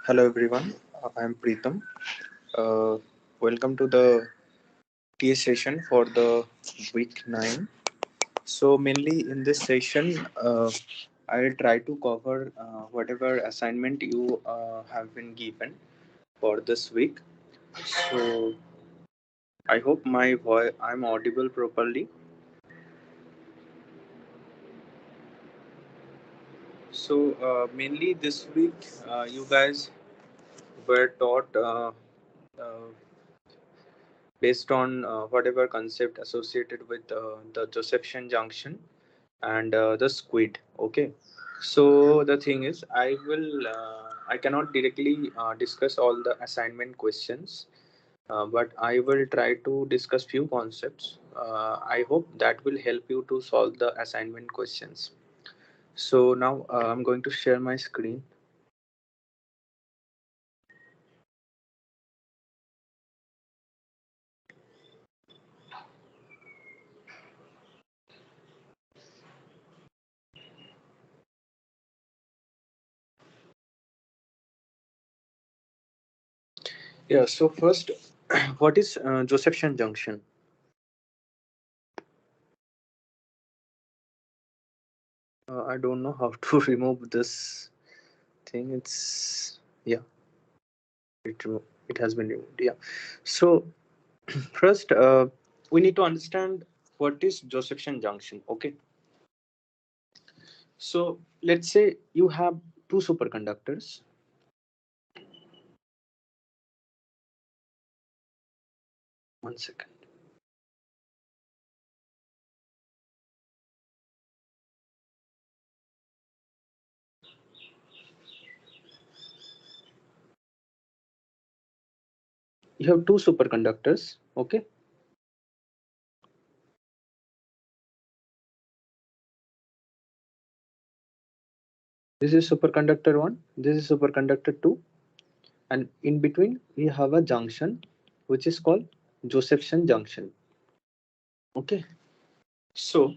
Hello everyone, I am Preetham. Uh, Welcome to the TA session for the week 9. So mainly in this session, I'll try to cover whatever assignment you have been given for this week. So I hope my voice I'm audible properly. So mainly this week, you guys were taught uh, based on whatever concept associated with the Josephson junction and the squid. Okay, so the thing is I cannot directly discuss all the assignment questions, but I will try to discuss few concepts. I hope that will help you to solve the assignment questions. So now I'm going to share my screen. Yeah, so first, what is Josephson junction? I don't know how to remove this thing. It's yeah, it has been removed. Yeah. So first, we need to understand what is Josephson junction. Okay. So let's say you have two superconductors. One second. You have two superconductors. Okay. This is superconductor one. This is superconductor two, and in between we have a junction, which is called Josephson junction. Okay. So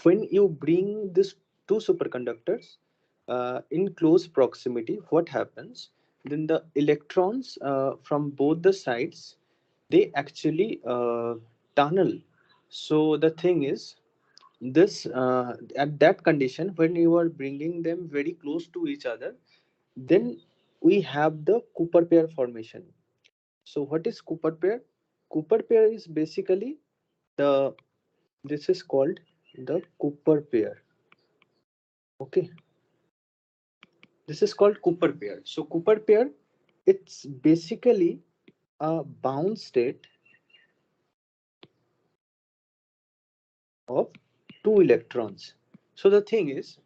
when you bring these two superconductors in close proximity, what happens? Then the electrons from both the sides, they actually tunnel. So the thing is, this at that condition, when you are bringing them very close to each other, then we have the Cooper pair formation. So what is Cooper pair? Cooper pair is basically the this is called the Cooper pair. Okay, this is called Cooper pair. So Cooper pair, it's basically a bound state of two electrons. So the thing is,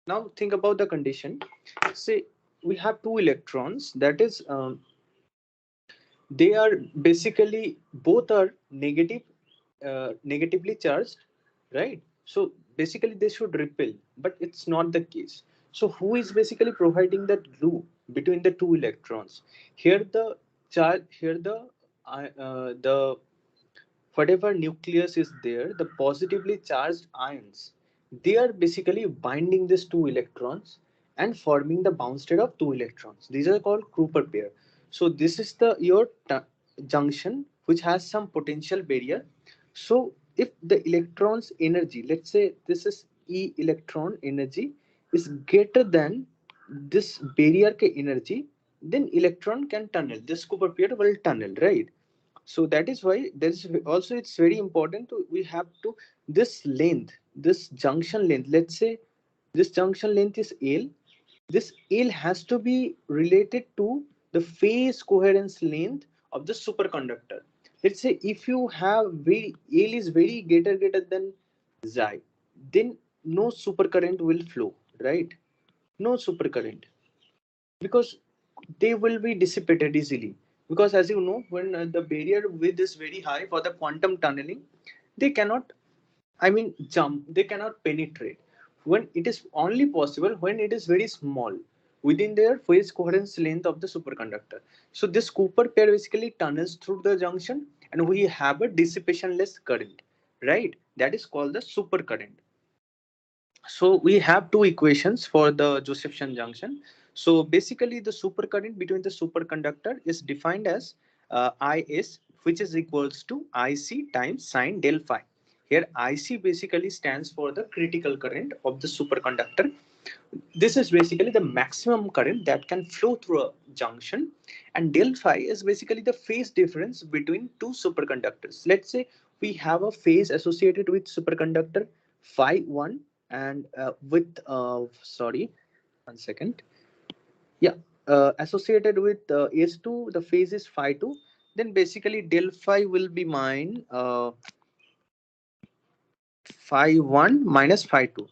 now think about the condition. Say we have two electrons. That is, they are basically both are negatively charged, right? So basically they should repel, but it's not the case. So who is basically providing that glue between the two electrons? Here the charge, here the whatever nucleus is there, the positively charged ions, they are basically binding these two electrons and forming the bound state of two electrons. These are called Cooper pair. So this is the your junction which has some potential barrier. So if the electron's energy, let's say this is E electron energy, is greater than this barrier ke energy, then electron can tunnel. This Cooper pair will tunnel, right? So that is why there's also it's very important to we have to this length, this junction length, let's say this junction length is L. This L has to be related to the phase coherence length of the superconductor. Let's say if you have very L is very greater than xi, then no supercurrent will flow, right? No supercurrent, because they will be dissipated easily, because as you know, when the barrier width is very high for the quantum tunneling, they cannot, I mean, jump, they cannot penetrate. When it is only possible when it is very small within their phase coherence length of the superconductor. So this Cooper pair basically tunnels through the junction and we have a dissipationless current, right? That is called the supercurrent. So we have two equations for the Josephson junction. So basically, the supercurrent between the superconductor is defined as Is, which is equals to Ic times sine del phi. Here, Ic basically stands for the critical current of the superconductor. This is basically the maximum current that can flow through a junction, and del phi is basically the phase difference between two superconductors. Let's say we have a phase associated with superconductor phi 1 and with sorry, one second. Yeah, associated with S2, the phase is phi 2. Then basically del phi will be mine phi 1 minus phi 2.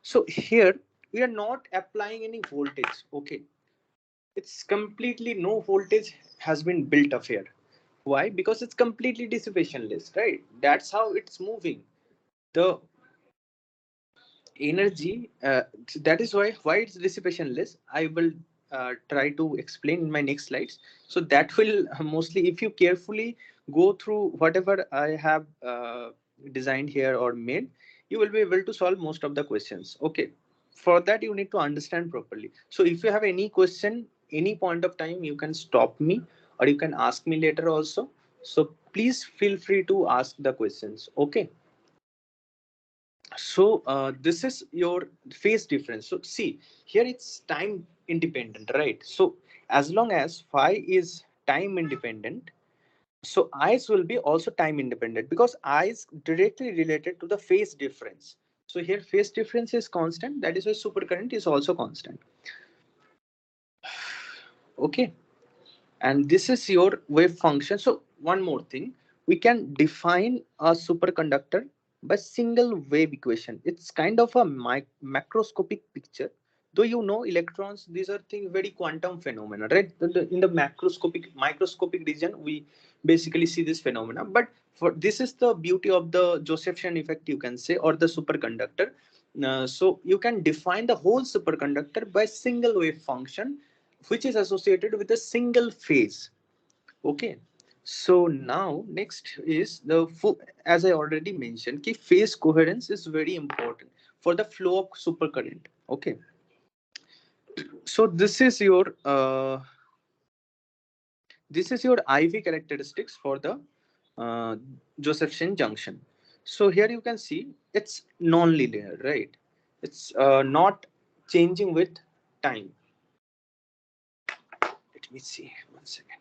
So here we are not applying any voltage. Okay, it's completely no voltage has been built up here. Why? Because it's completely dissipationless, right? That's how it's moving. The energy, that is why it's dissipationless. I will try to explain in my next slides. So that will mostly, if you carefully go through whatever I have designed here or made, you will be able to solve most of the questions. Okay, for that you need to understand properly. So if you have any question any point of time, you can stop me or you can ask me later also. So please feel free to ask the questions. Okay, so this is your phase difference. So see, here it's time independent, right? So as long as phi is time independent, so i's will be also time independent, because I is directly related to the phase difference. So here phase difference is constant, that is why supercurrent is also constant. Okay, and this is your wave function. So one more thing, we can define a superconductor by single wave equation. It's kind of a macroscopic picture. Though you know electrons, these are things very quantum phenomena, right? In the macroscopic microscopic region, we basically see this phenomena. But for this is the beauty of the Josephson effect, you can say, or the superconductor. So you can define the whole superconductor by single wave function, which is associated with a single phase. Okay, so now next is the as I already mentioned, key phase coherence is very important for the flow of supercurrent. Okay, so this is your IV characteristics for the Josephson junction. So here you can see it's non-linear, right? It's not changing with time. Let me see one second.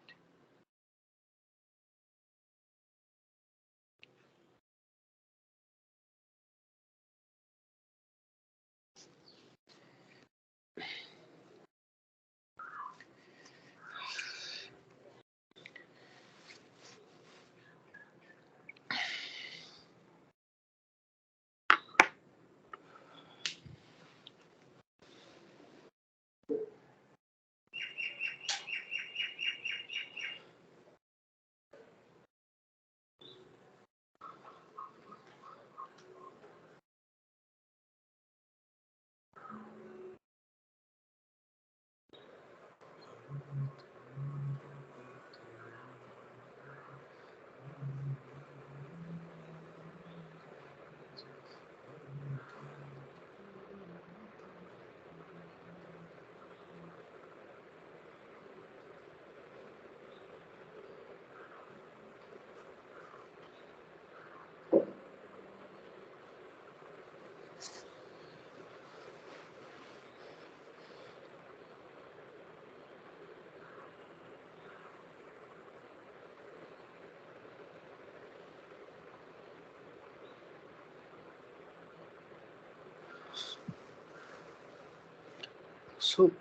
So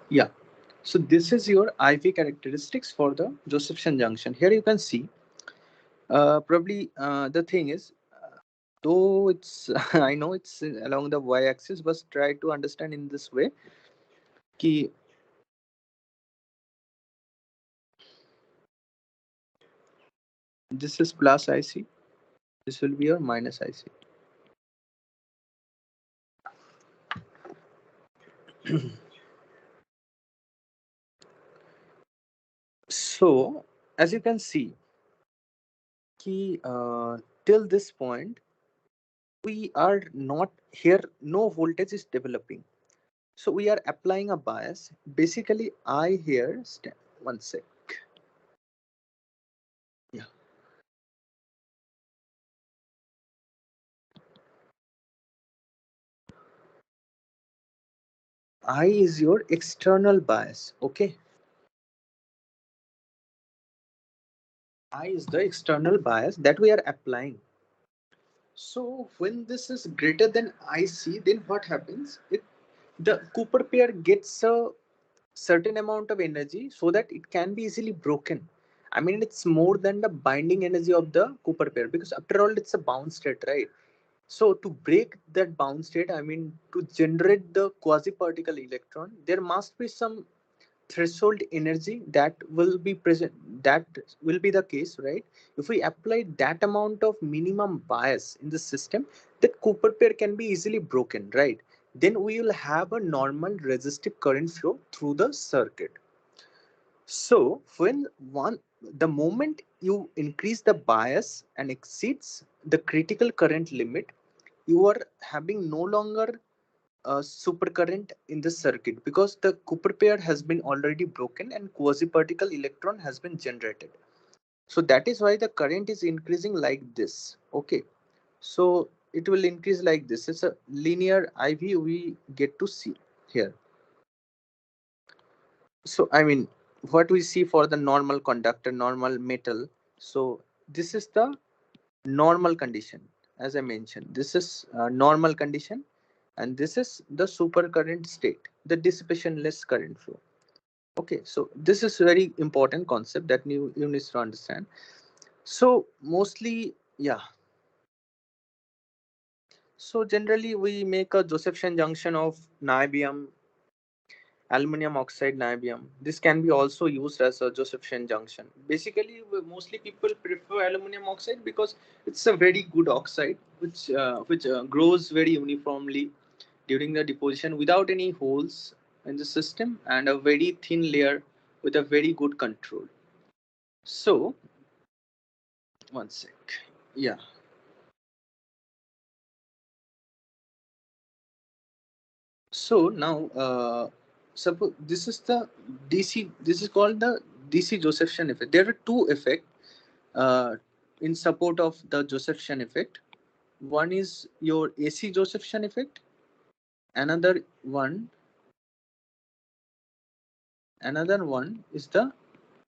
yeah, so this is your IV characteristics for the Josephson junction. Here you can see, probably the thing is, though it's I know it's along the y-axis, but try to understand in this way. Ki this is plus IC, this will be your minus IC. So as you can see, ki, till this point we are not here, no voltage is developing. So we are applying a bias. Basically, I here, one sec. Yeah. I is your external bias. Okay. I is the external bias that we are applying. So when this is greater than IC, then what happens? The Cooper pair gets a certain amount of energy so that it can be easily broken. I mean, it's more than the binding energy of the Cooper pair, because after all, it's a bound state, right? So to break that bound state, I mean, to generate the quasi-particle electron, there must be some threshold energy that will be present. That will be the case, right? If we apply that amount of minimum bias in the system, that Cooper pair can be easily broken, right? Then we will have a normal resistive current flow through the circuit. So when one the moment you increase the bias and exceeds the critical current limit, you are having no longer a supercurrent in the circuit, because the Cooper pair has been already broken and quasi-particle electron has been generated. So that is why the current is increasing like this. Okay. So it will increase like this. It's a linear IV we get to see here. So I mean, what we see for the normal conductor, normal metal. So this is the normal condition. As I mentioned, this is normal condition, and this is the supercurrent state, the dissipationless current flow. Okay, so this is very important concept that you need to understand. So mostly, yeah. So generally we make a Josephson junction of niobium, aluminum oxide, niobium. This can be also used as a Josephson junction. Basically, mostly people prefer aluminum oxide because it's a very good oxide, which grows very uniformly during the deposition without any holes in the system, and a very thin layer with a very good control. So one sec. Yeah. So now, suppose this is the DC. This is called the DC Josephson effect. There are two effects uh, in support of the Josephson effect. One is your AC Josephson effect. One, another one is the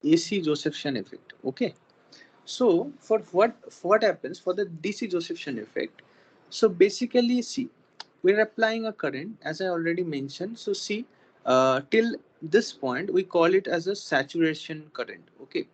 AC Josephson effect. Okay. So for what happens for the DC Josephson effect? So basically, see, we're applying a current as I already mentioned. So see, till this point we call it as a saturation current. Okay.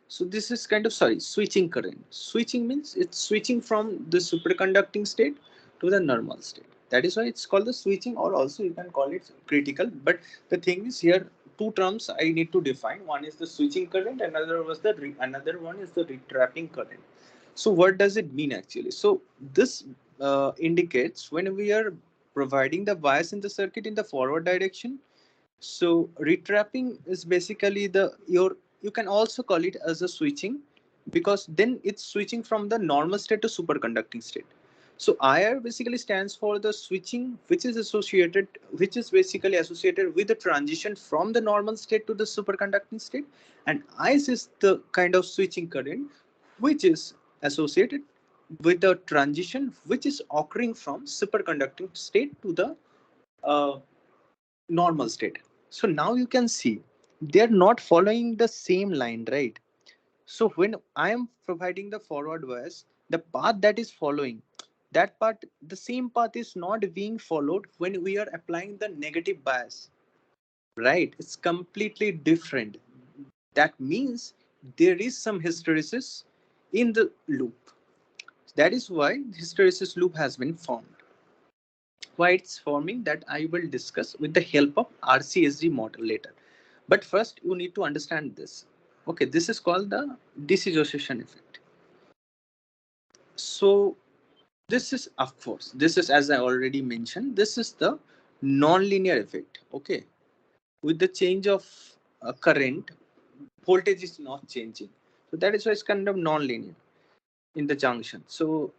So this is kind of, sorry, switching current. Switching means it's switching from the superconducting state to the normal state. That is why it's called the switching, or also you can call it critical. But the thing is here, two terms I need to define. One is the switching current, another one is the retrapping current. So what does it mean actually? So this indicates when we are providing the bias in the circuit in the forward direction. So retrapping is basically the your, you can also call it as a switching, because then it's switching from the normal state to superconducting state. So IR basically stands for the switching, which is basically associated with the transition from the normal state to the superconducting state, and ICE is the kind of switching current which is associated with the transition which is occurring from superconducting state to the uh, normal state. So now you can see they're not following the same line, right? So when I am providing the forward bias, the path that is following, that part, the same path is not being followed when we are applying the negative bias, right? It's completely different. That means there is some hysteresis in the loop. That is why hysteresis loop has been formed. Why it's forming, that I will discuss with the help of RCSG model later. But first you need to understand this. Okay, this is called the dissociation effect. So this is, of course, this is, as I already mentioned, this is the non-linear effect. Okay, with the change of current, voltage is not changing. So that is why it's kind of non-linear in the junction. So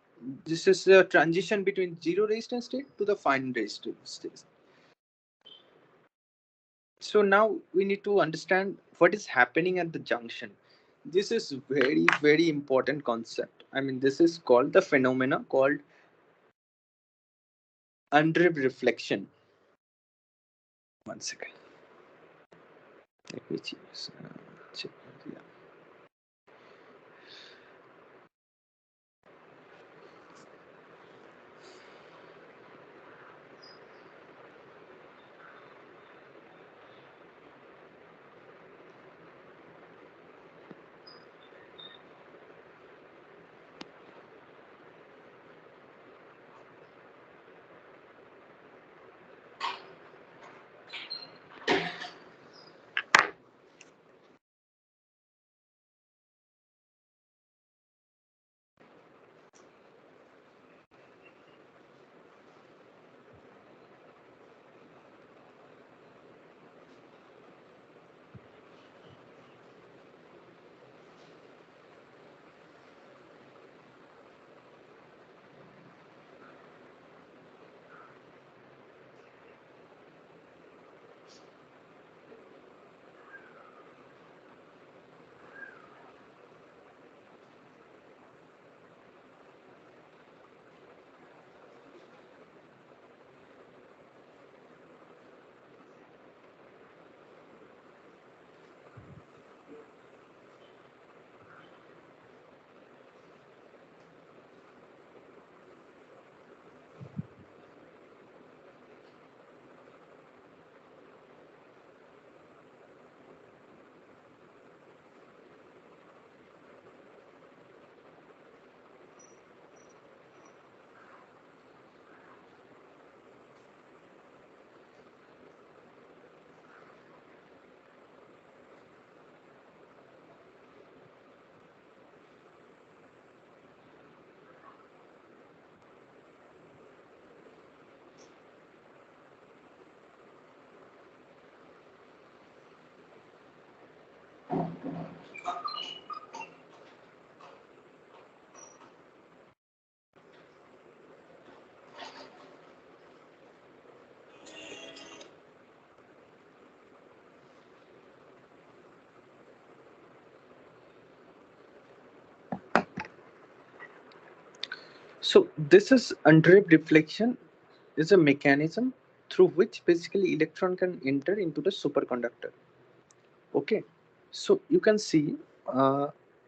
this is the transition between zero resistance state to the final resistance state. So now we need to understand what is happening at the junction. This is very important concept. I mean, this is called the phenomena called undrift reflection. One second. Let me choose. Check. Yeah. So this is undrift reflection is a mechanism through which basically electron can enter into the superconductor. Okay, so you can see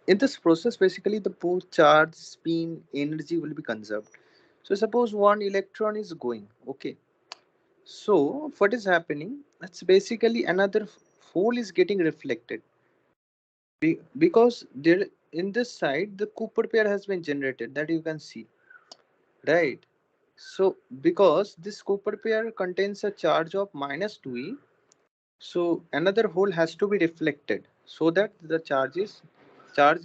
in this process basically the both charge, spin, energy will be conserved. So suppose one electron is going. Okay, so what is happening? It's basically another hole is getting reflected. Because there in this side the Cooper pair has been generated, that you can see, right? So because this Cooper pair contains a charge of -2e, so another hole has to be reflected so that the charge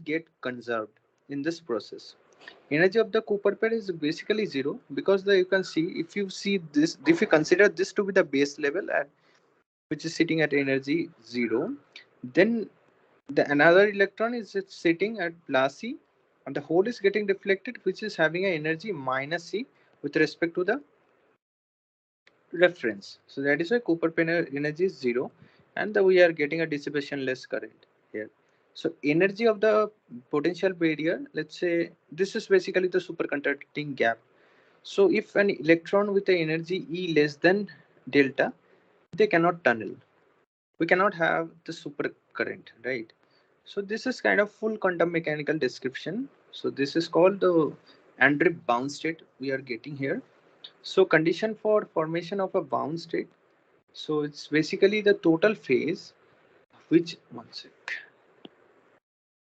get conserved in this process. Energy of the Cooper pair is basically zero because you can see, if you see this, if you consider this to be the base level at which is sitting at energy 0, then the another electron is sitting at plus e, and the hole is getting deflected, which is having an energy -e with respect to the reference. So that is why Cooper pin energy is 0, and we are getting a dissipation less current here. So energy of the potential barrier, let's say this is basically the superconducting gap. So if an electron with the energy E less than delta, they cannot tunnel. We cannot have the super current, right? So this is kind of full quantum mechanical description. So this is called the Andreev bound state we are getting here. So condition for formation of a bound state. So it's basically the total phase, which one sec.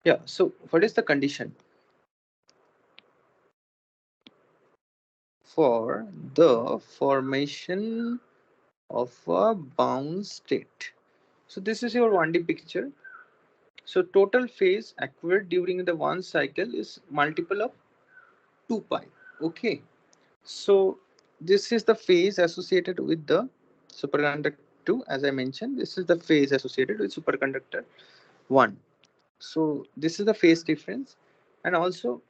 Yeah. So what is the condition for the formation of a bound state? So this is your 1D picture. So total phase occurred during the one cycle is multiple of 2 pi. Okay. So this is the phase associated with the superconductor 2. As I mentioned, this is the phase associated with superconductor 1. So this is the phase difference. And also,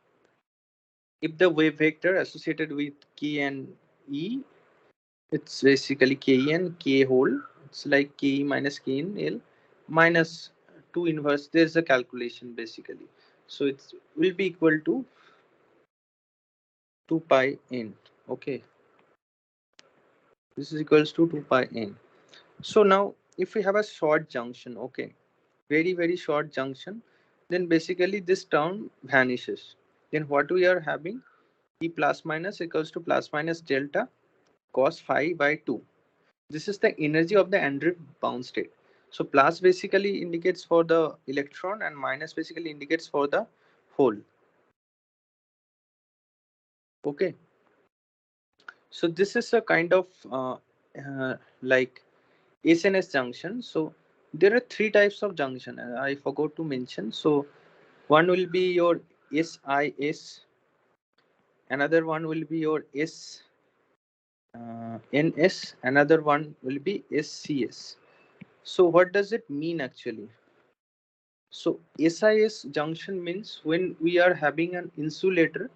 if the wave vector associated with k and e, it's basically k and k whole. It's like K minus K in L minus 2 inverse. There's a calculation basically. So it will be equal to 2 pi n. Okay, this is equals to 2 pi n. So now if we have a short junction, okay, very short junction, then basically this term vanishes. Then what we are having, E plus minus equals to plus minus delta cos phi by 2. This is the energy of the Andreev bound state. So plus basically indicates for the electron and minus basically indicates for the hole. Okay, so this is a kind of like SNS junction. So there are three types of junction. I forgot to mention. So one will be your SIS, another one will be your NS, another one will be SCS. So what does it mean actually? So SIS junction means when we are having an insulator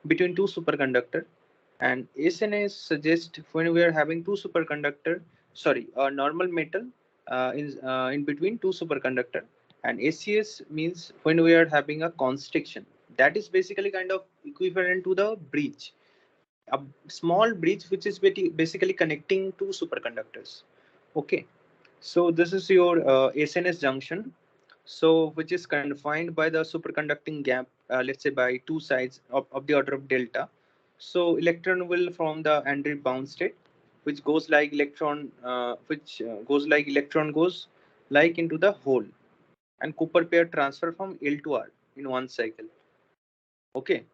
between two superconductor, and SNS suggests when we are having two superconductor, sorry, a normal metal in between two superconductor, and SCS means when we are having a constriction. That is basically kind of equivalent to the bridge, a small bridge which is basically connecting two superconductors. Okay, so this is your SNS junction, so which is confined by the superconducting gap, let's say by two sides of the order of delta. So electron will form the Andreev bound state, which goes like electron goes like into the hole, and Cooper pair transfer from L to R in one cycle. Okay,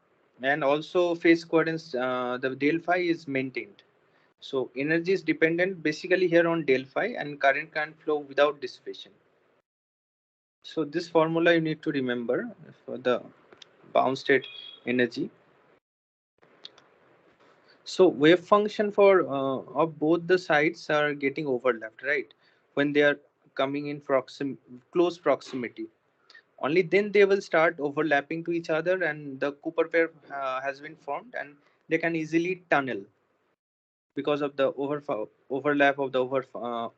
and also phase coordinates, the del phi is maintained. So energy is dependent basically here on del phi, and current can flow without dissipation. So this formula you need to remember for the bound state energy. So wave function for of both the sides are getting overlapped, right? When they are coming in close proximity, only then they will start overlapping to each other, and the Cooper pair has been formed, and they can easily tunnel because of the overlap of the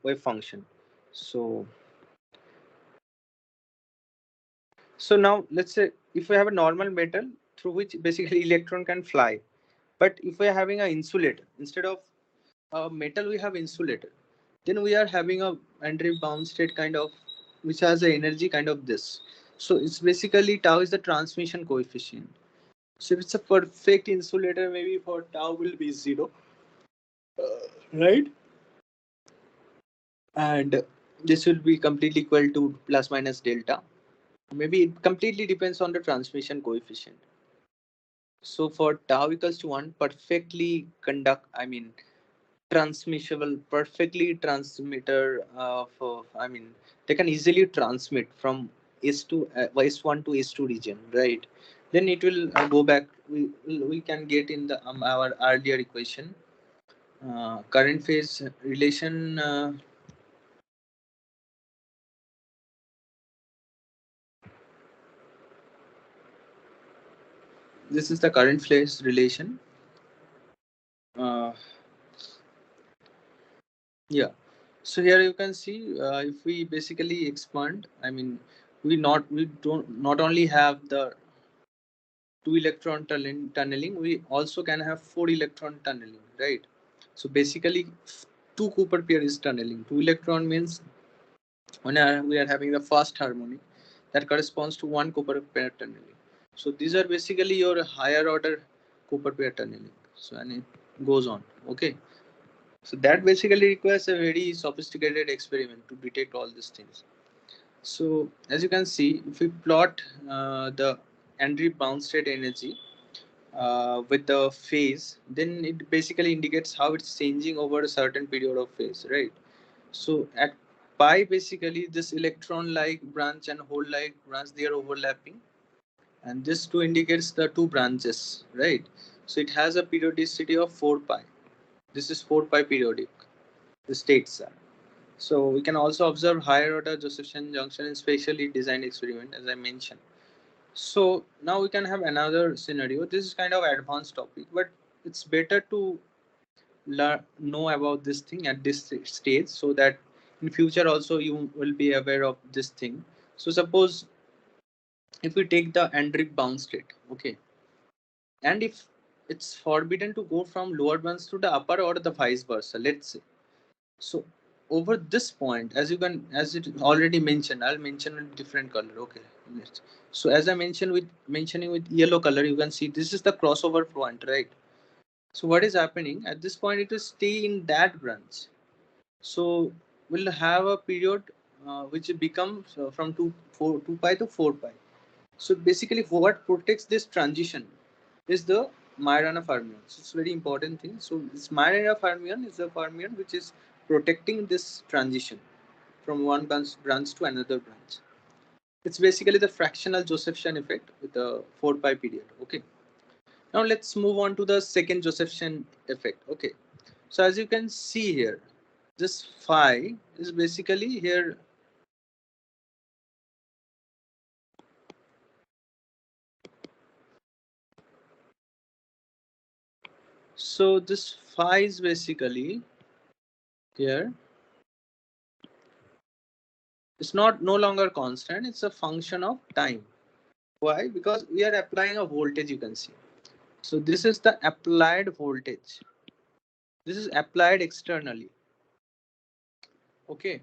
wave function. So so now let's say if we have a normal metal through which basically electron can fly, but if we are having an insulator instead of metal, we have insulator, then we are having a Andreev bound state kind of, which has a energy kind of this. So it's basically tau is the transmission coefficient. So if it's a perfect insulator, maybe for tau will be 0, right? And this will be completely equal to plus minus delta. Maybe it completely depends on the transmission coefficient. So for tau equals to 1, perfectly transmissible, perfectly transmitter for, they can easily transmit from S to S1 to S2 region, right? Then it will go back. We can get in the our earlier equation, current phase relation. This is the current phase relation. Uh, yeah. So here you can see, if we basically expand, we don't not only have the two electron tunneling, we also can have four electron tunneling, right? So basically two Cooper pair is tunneling. Two electron means when we are having the first harmonic, that corresponds to one Cooper pair tunneling. So these are basically your higher order Cooper pair tunneling. So and it goes on. Okay. So that basically requires a very sophisticated experiment to detect all these things. So as you can see, if we plot the Andreev bound state energy with the phase, then it basically indicates how it's changing over a certain period of phase, right? So at pi, basically this electron-like branch and hole-like branch, they are overlapping, and this two indicates the two branches, right? So it has a periodicity of 4 pi. This is 4 pi periodic, the states are. So we can also observe higher order Josephson junction in specially designed experiment, as I mentioned. So now we can have another scenario. This is kind of advanced topic, but it's better to know about this thing at this stage, so that in future also you will be aware of this thing. So suppose if we take the Andrick bound state, okay, and if it's forbidden to go from lower ones to the upper or the vice versa, let's say. So over this point, as you can, as it already mentioned, I'll mention a different color. Okay. So as I mentioned with mentioning with yellow color, you can see this is the crossover point, right? So what is happening at this point? It will stay in that branch. So we'll have a period which becomes from 2 pi to 4 pi. So basically, what protects this transition is the Majorana fermion. So it's a very important thing. So this Majorana fermion is a fermion which is protecting this transition from one branch to another branch. It's basically the fractional Josephson effect with a 4 pi period. Okay. Now let's move on to the second Josephson effect. Okay. So as you can see here, this phi is basically here. So this phi is basically here. It's not no longer constant. It's a function of time. Why? Because we are applying a voltage. You can see. So this is the applied voltage. This is applied externally. Okay.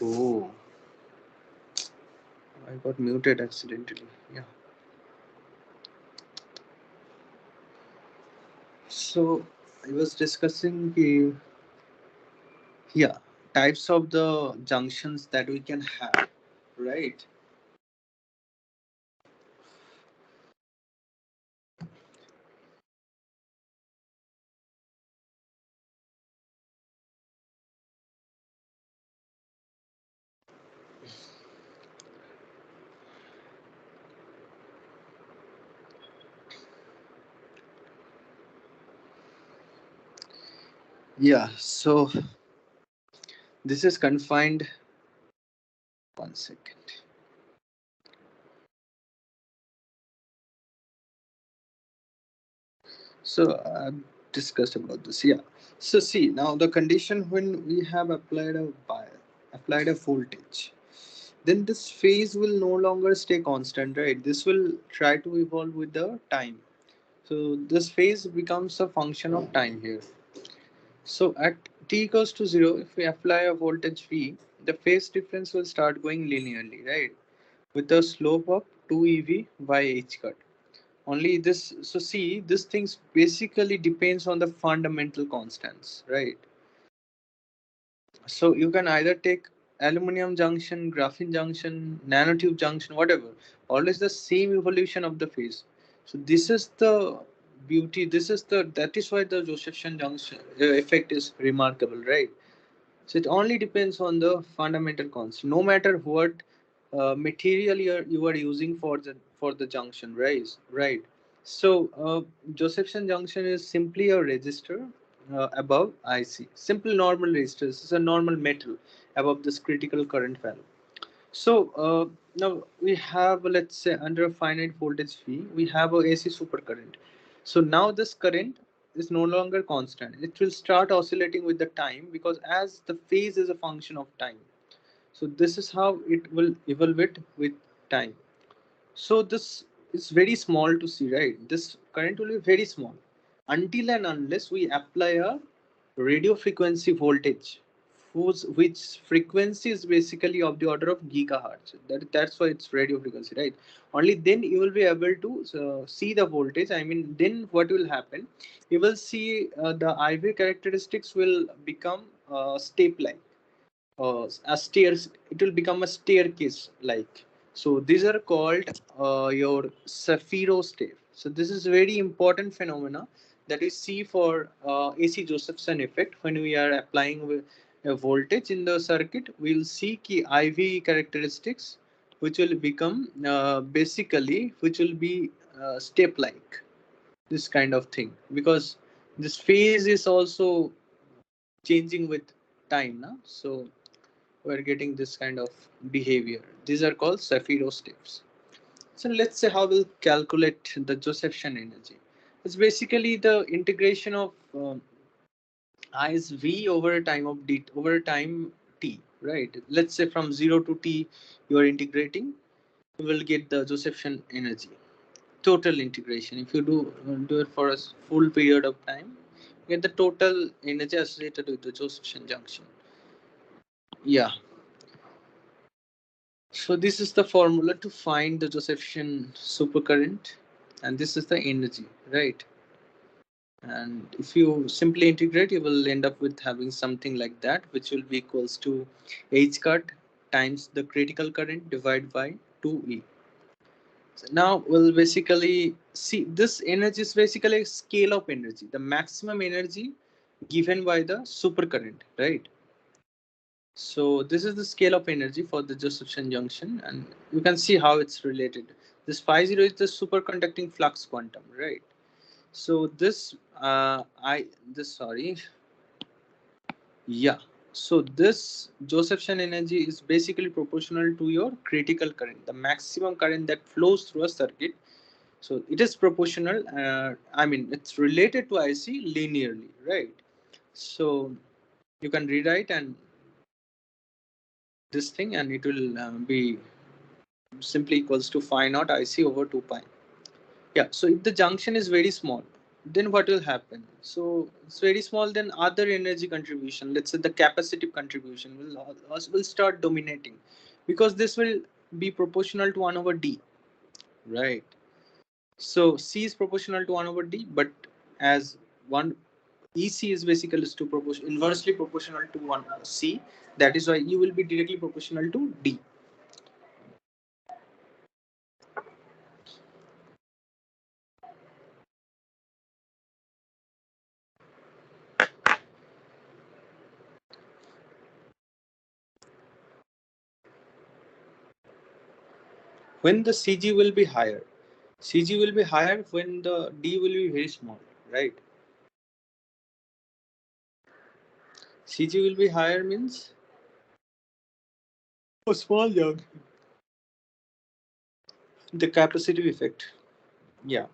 Oh, I got muted accidentally. Yeah. So I was discussing the, yeah, types of the junctions that we can have, right? Yeah. So this is confined. 1 second. So I've discussed about this. Yeah. So see now the condition when we have applied a bias, applied a voltage, then this phase will no longer stay constant, right? This will try to evolve with the time. So this phase becomes a function of time here. So at t equals to 0, if we apply a voltage V, the phase difference will start going linearly, right? With a slope of 2 ev by h cut. Only this, so see, this things basically depends on the fundamental constants, right? So you can either take aluminum junction, graphene junction, nanotube junction, whatever. Always the same evolution of the phase. So this is the beauty. This is the, that is why the Josephson junction effect is remarkable, right? So it only depends on the fundamental constant. No matter what material you are using for the junction, right? Right. So Josephson junction is simply a resistor above IC. Simple normal resistor. This is a normal metal above this critical current value. So now we have, let's say, under a finite voltage V, we have a AC supercurrent. So now this current is no longer constant. It will start oscillating with the time because as the phase is a function of time. So this is how it will evolve with time. So this is very small to see, right? This current will be very small until and unless we apply a radio frequency voltage, which frequency is basically of the order of gigahertz. That's why it's radio frequency, right? Only then you will be able to see the voltage. I mean, then what will happen? You will see the IV characteristics will become step-like a stairs. It will become a staircase like. So these are called your Saphiro step. So this is very important phenomena that we see for AC Josephson effect. When we are applying a voltage in the circuit, we'll see key IV characteristics which will become basically which will be step like, this kind of thing, because this phase is also changing with time now. So we're getting this kind of behavior. These are called Saphiro steps. So let's say how we'll calculate the Josephson energy. It's basically the integration of I is V over a time of D over a time t, right? Let's say from 0 to t you are integrating, you will get the Josephson energy. Total integration. If you do it for a full period of time, you get the total energy associated with the Josephson junction. Yeah. So this is the formula to find the Josephson supercurrent, and this is the energy, right? And if you simply integrate, you will end up with having something like that, which will be equals to H cut times the critical current divided by 2E. So now we'll basically see this energy is basically a scale of energy, the maximum energy given by the supercurrent, right? So this is the scale of energy for the Josephson junction, and you can see how it's related. This phi zero is the superconducting flux quantum, right? So this this sorry, yeah. So this Josephson energy is basically proportional to your critical current, the maximum current that flows through a circuit. So it is proportional. I mean, it's related to IC linearly, right? So you can rewrite and this thing, and it will be simply equals to phi naught IC over 2 pi. Yeah, so if the junction is very small, then what will happen? So it's very small. Then other energy contribution, let's say the capacitive contribution, will start dominating, because this will be proportional to 1 over d, right? So C is proportional to 1 over d, but as one EC is basically to inversely proportional to 1 C, that is why E will be directly proportional to D. When the CG will be higher, CG will be higher when the D will be very small, right? CG will be higher means oh, small junction. The capacitive effect. Yeah.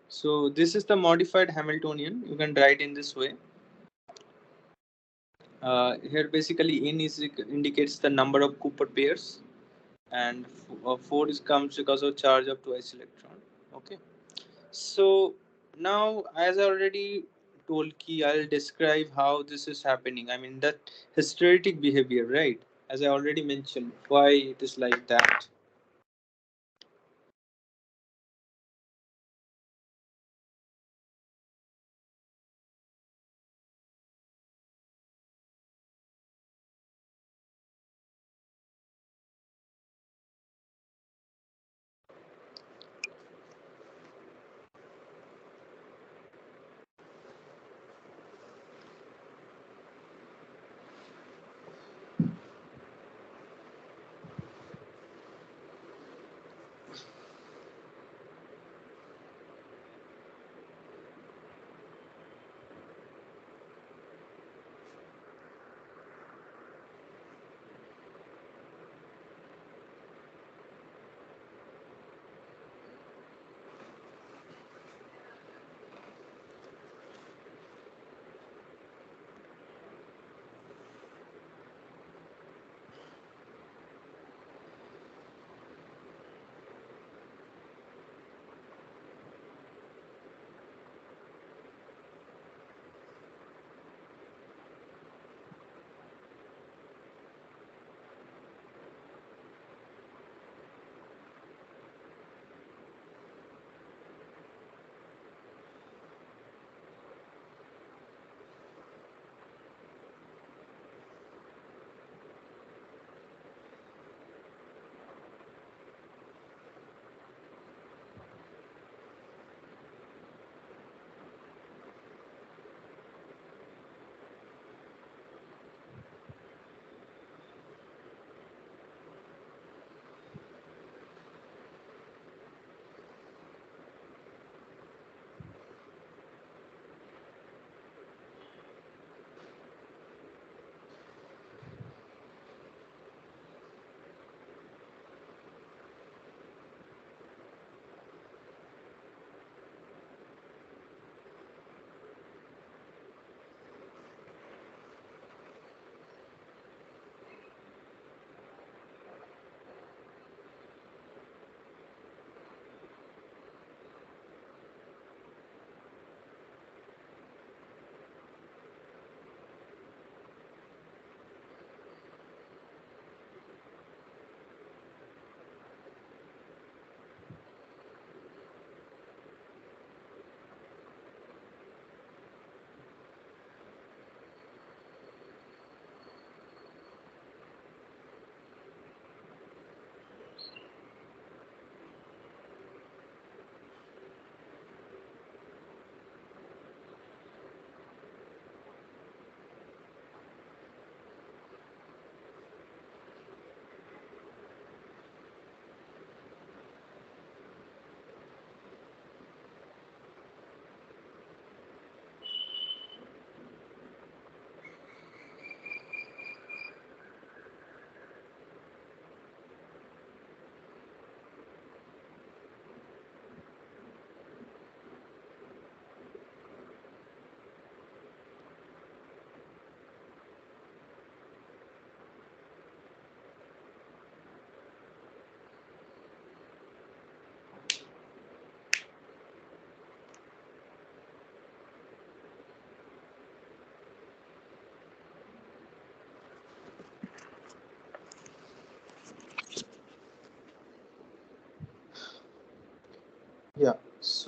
So this is the modified Hamiltonian. You can write in this way. Here basically N is indicates the number of Cooper pairs, and 4 is comes because of charge of twice electron. Okay. So now, as I already told Ki, I'll describe how this is happening. I mean that hysteretic behavior, right? As I already mentioned, why it is like that.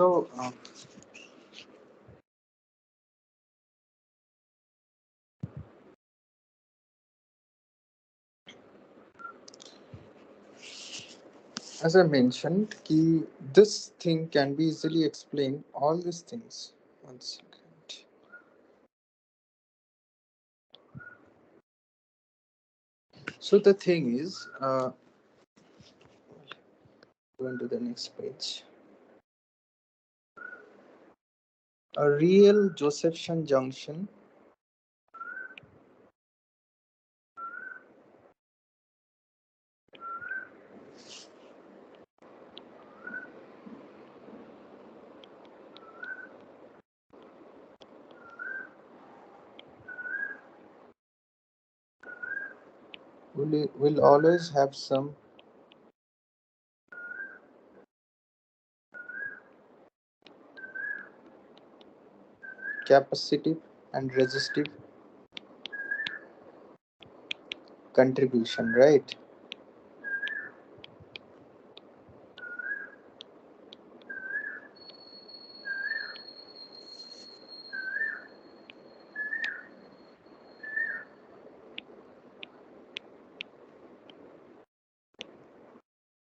So as I mentioned, this thing can be easily explained. All these things. One second. So the thing is, going to the next page. A real Josephson junction will always have some capacitive and resistive contribution, right?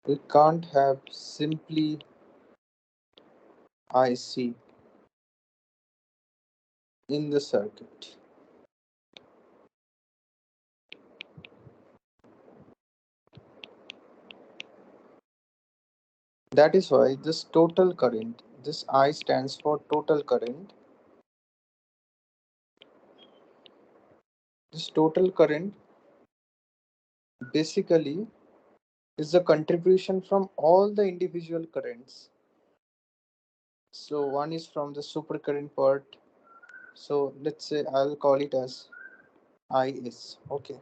We can't have simply IC in the circuit. That is why this total current, this I stands for total current. This total current basically is the contribution from all the individual currents. So one is from the supercurrent part. So let's say I'll call it as IS. Okay.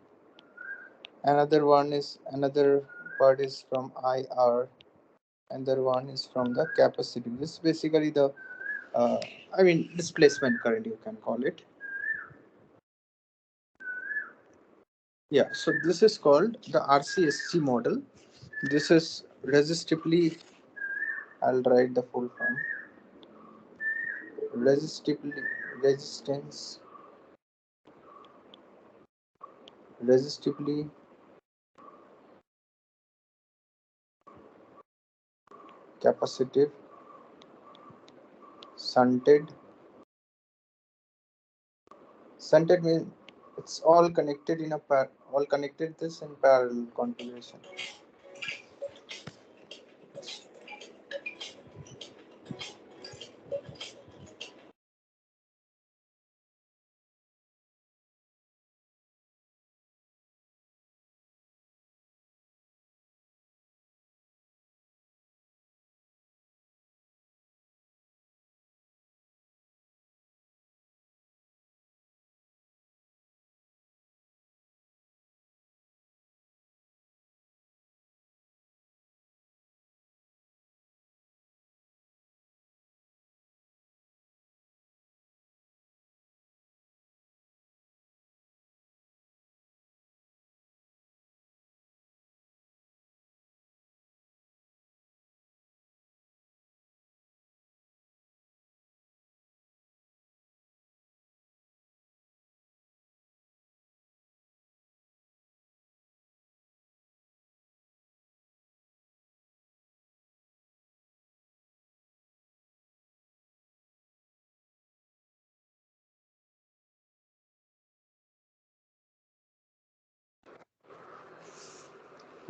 Another part is from IR. Another one is from the capacity. This is basically the displacement current, you can call it. Yeah, so this is called the RCSG model. This is resistively, I'll write the full form. Resistively, resistance, resistively capacitive, shunted. Shunted means it's all connected in a all connected this in parallel configuration.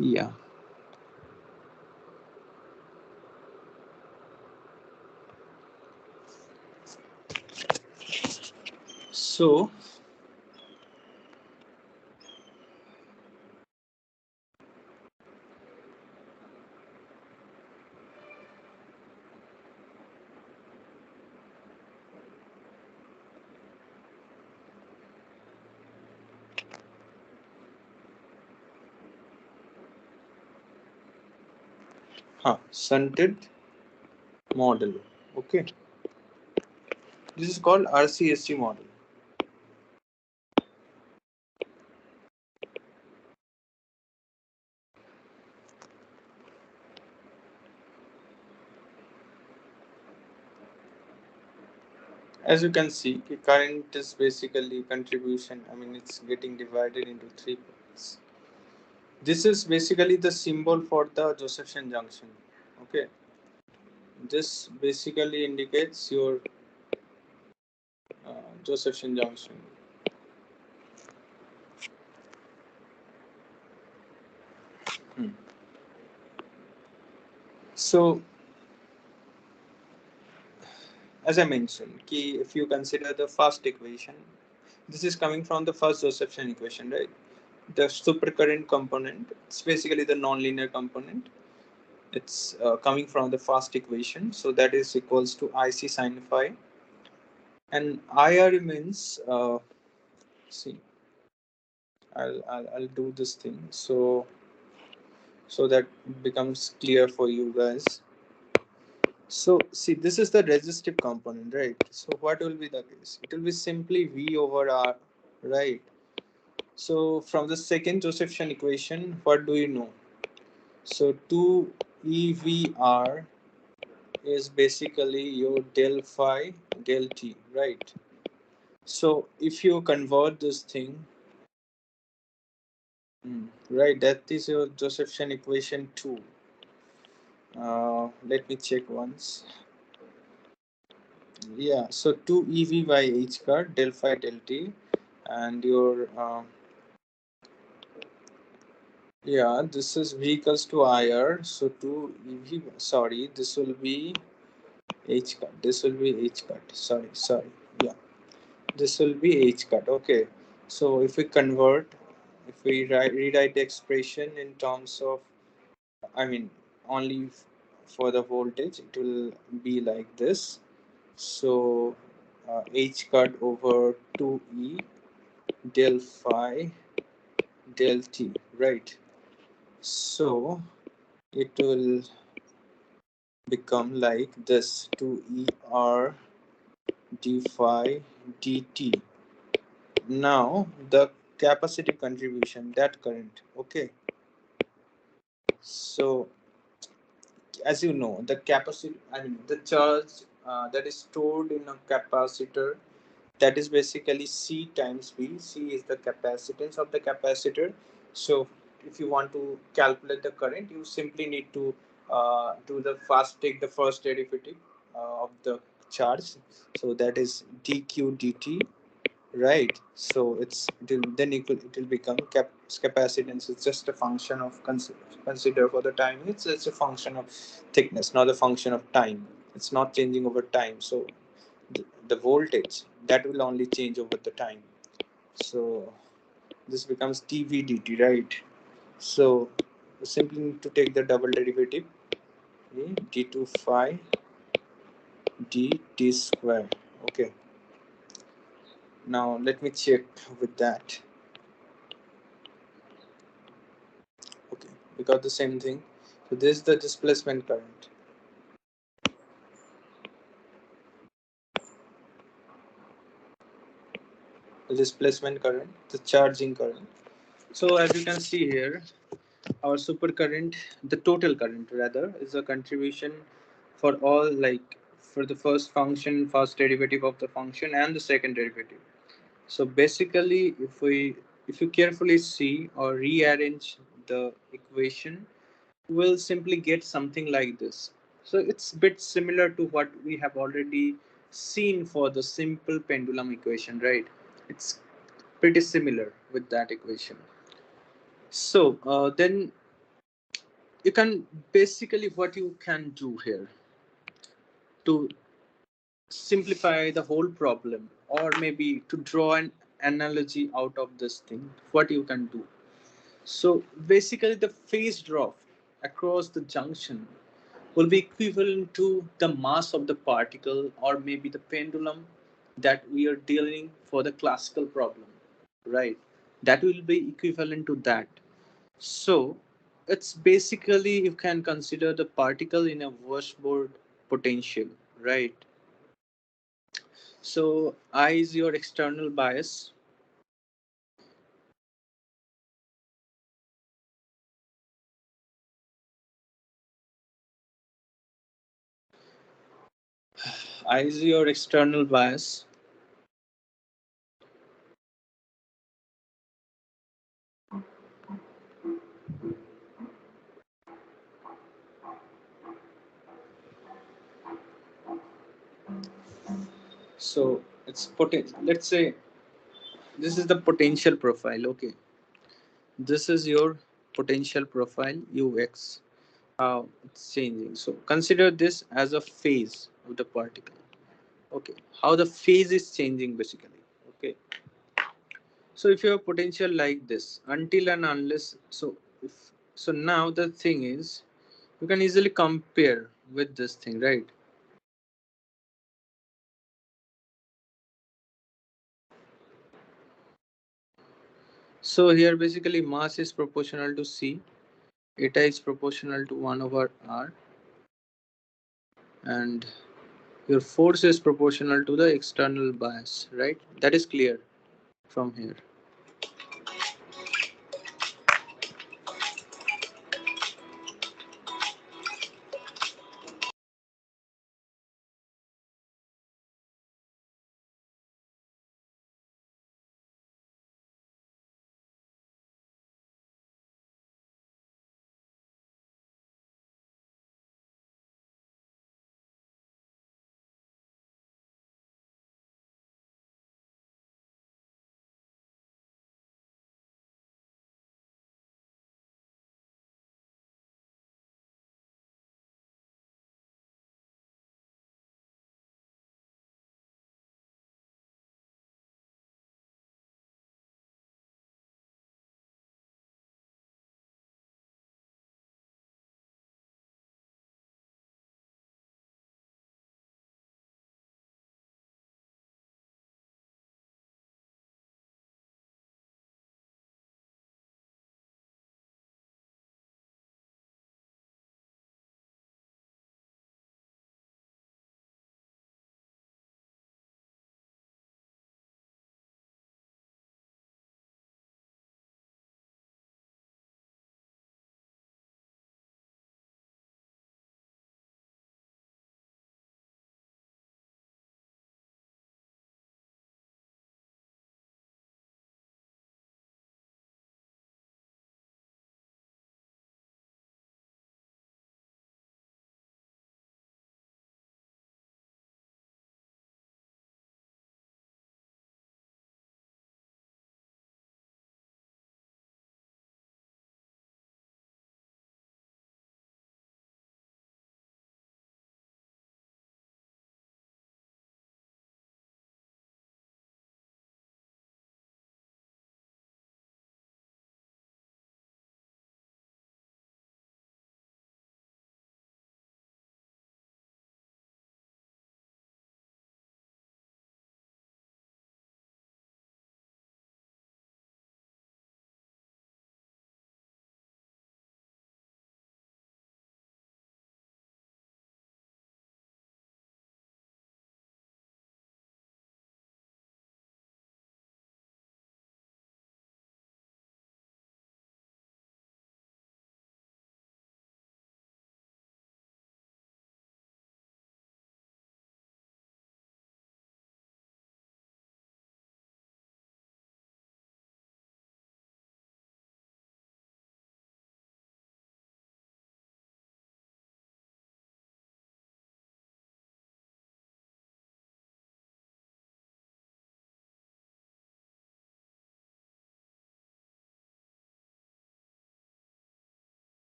Yeah. So shunted model. Okay. This is called RCSG model. As you can see, the current is basically contribution. I mean, it's getting divided into three parts. This is basically the symbol for the Josephson junction. Okay, this basically indicates your Josephson junction. So, as I mentioned, if you consider the first equation, this is coming from the first Josephson equation, right? The supercurrent component, it's basically the nonlinear component. It's coming from the first equation, so that is equals to IC sine phi, and IR means see, I'll do this thing so that becomes clear for you guys. So see, this is the resistive component, right? So what will be the case? It will be simply V over R, right? So from the second Josephson equation, what do you know? So 2 EVR is basically your del phi del t, right? So if you convert this thing, right, that is your Josephson equation 2. Let me check once. Yeah, so 2 EV by H car del phi del t, and your yeah, this is V equals to IR, so 2 EV, sorry, this will be H cut, this will be H cut, sorry, yeah, this will be H cut. Okay, so if we convert, if we rewrite the expression in terms of, I mean, only for the voltage, it will be like this. So H cut over 2E del phi del t, right? So it will become like this, 2ER d phi dt. Now the capacitive contribution, that current, okay. So as you know, the capacity, I mean the charge that is stored in a capacitor, that is basically C times V. C is the capacitance of the capacitor. So if you want to calculate the current, you simply need to take the first derivative of the charge. So that is dq dt, right? So it will become capacitance. It's just a function of consider for the time. It's a function of thickness, not a function of time. It's not changing over time. So the voltage, that will only change over the time. So this becomes dv dt, right? So we simply need to take the double derivative, okay? d2 phi dt square. Okay, now let me check with that. Okay, we got the same thing. So this is the displacement current. The displacement current, the charging current. So as you can see here, our supercurrent, the total current rather, is a contribution for all, like for the first function, first derivative of the function, and the second derivative. So basically, if you carefully see or rearrange the equation, we'll simply get something like this. So it's a bit similar to what we have already seen for the simple pendulum equation, right? It's pretty similar with that equation. So then you can basically, what you can do here to simplify the whole problem, or maybe to draw an analogy out of this thing, what you can do. So basically the phase drop across the junction will be equivalent to the mass of the particle, or maybe the pendulum that we are dealing for the classical problem, right? That will be equivalent to that. So it's basically, you can consider the particle in a washboard potential, right? So I is your external bias. I is your external bias. So it's let's say this is the potential profile. Okay, this is your potential profile ux, how it's changing. So consider this as a phase of the particle. Okay, how the phase is changing basically. Okay, so if you have potential like this until and unless, so if, so now the thing is you can easily compare with this thing, right? So here basically mass is proportional to c, eta is proportional to 1 over r, and your force is proportional to the external bias, right? That is clear from here.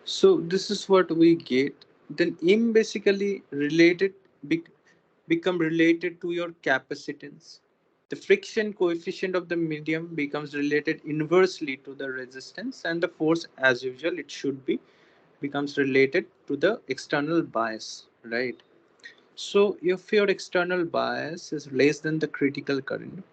So this is what we get. Then m basically related bec- become related to your capacitance. The friction coefficient of the medium becomes related inversely to the resistance, and the force, as usual it should be, becomes related to the external bias, right? So if your external bias is less than the critical current,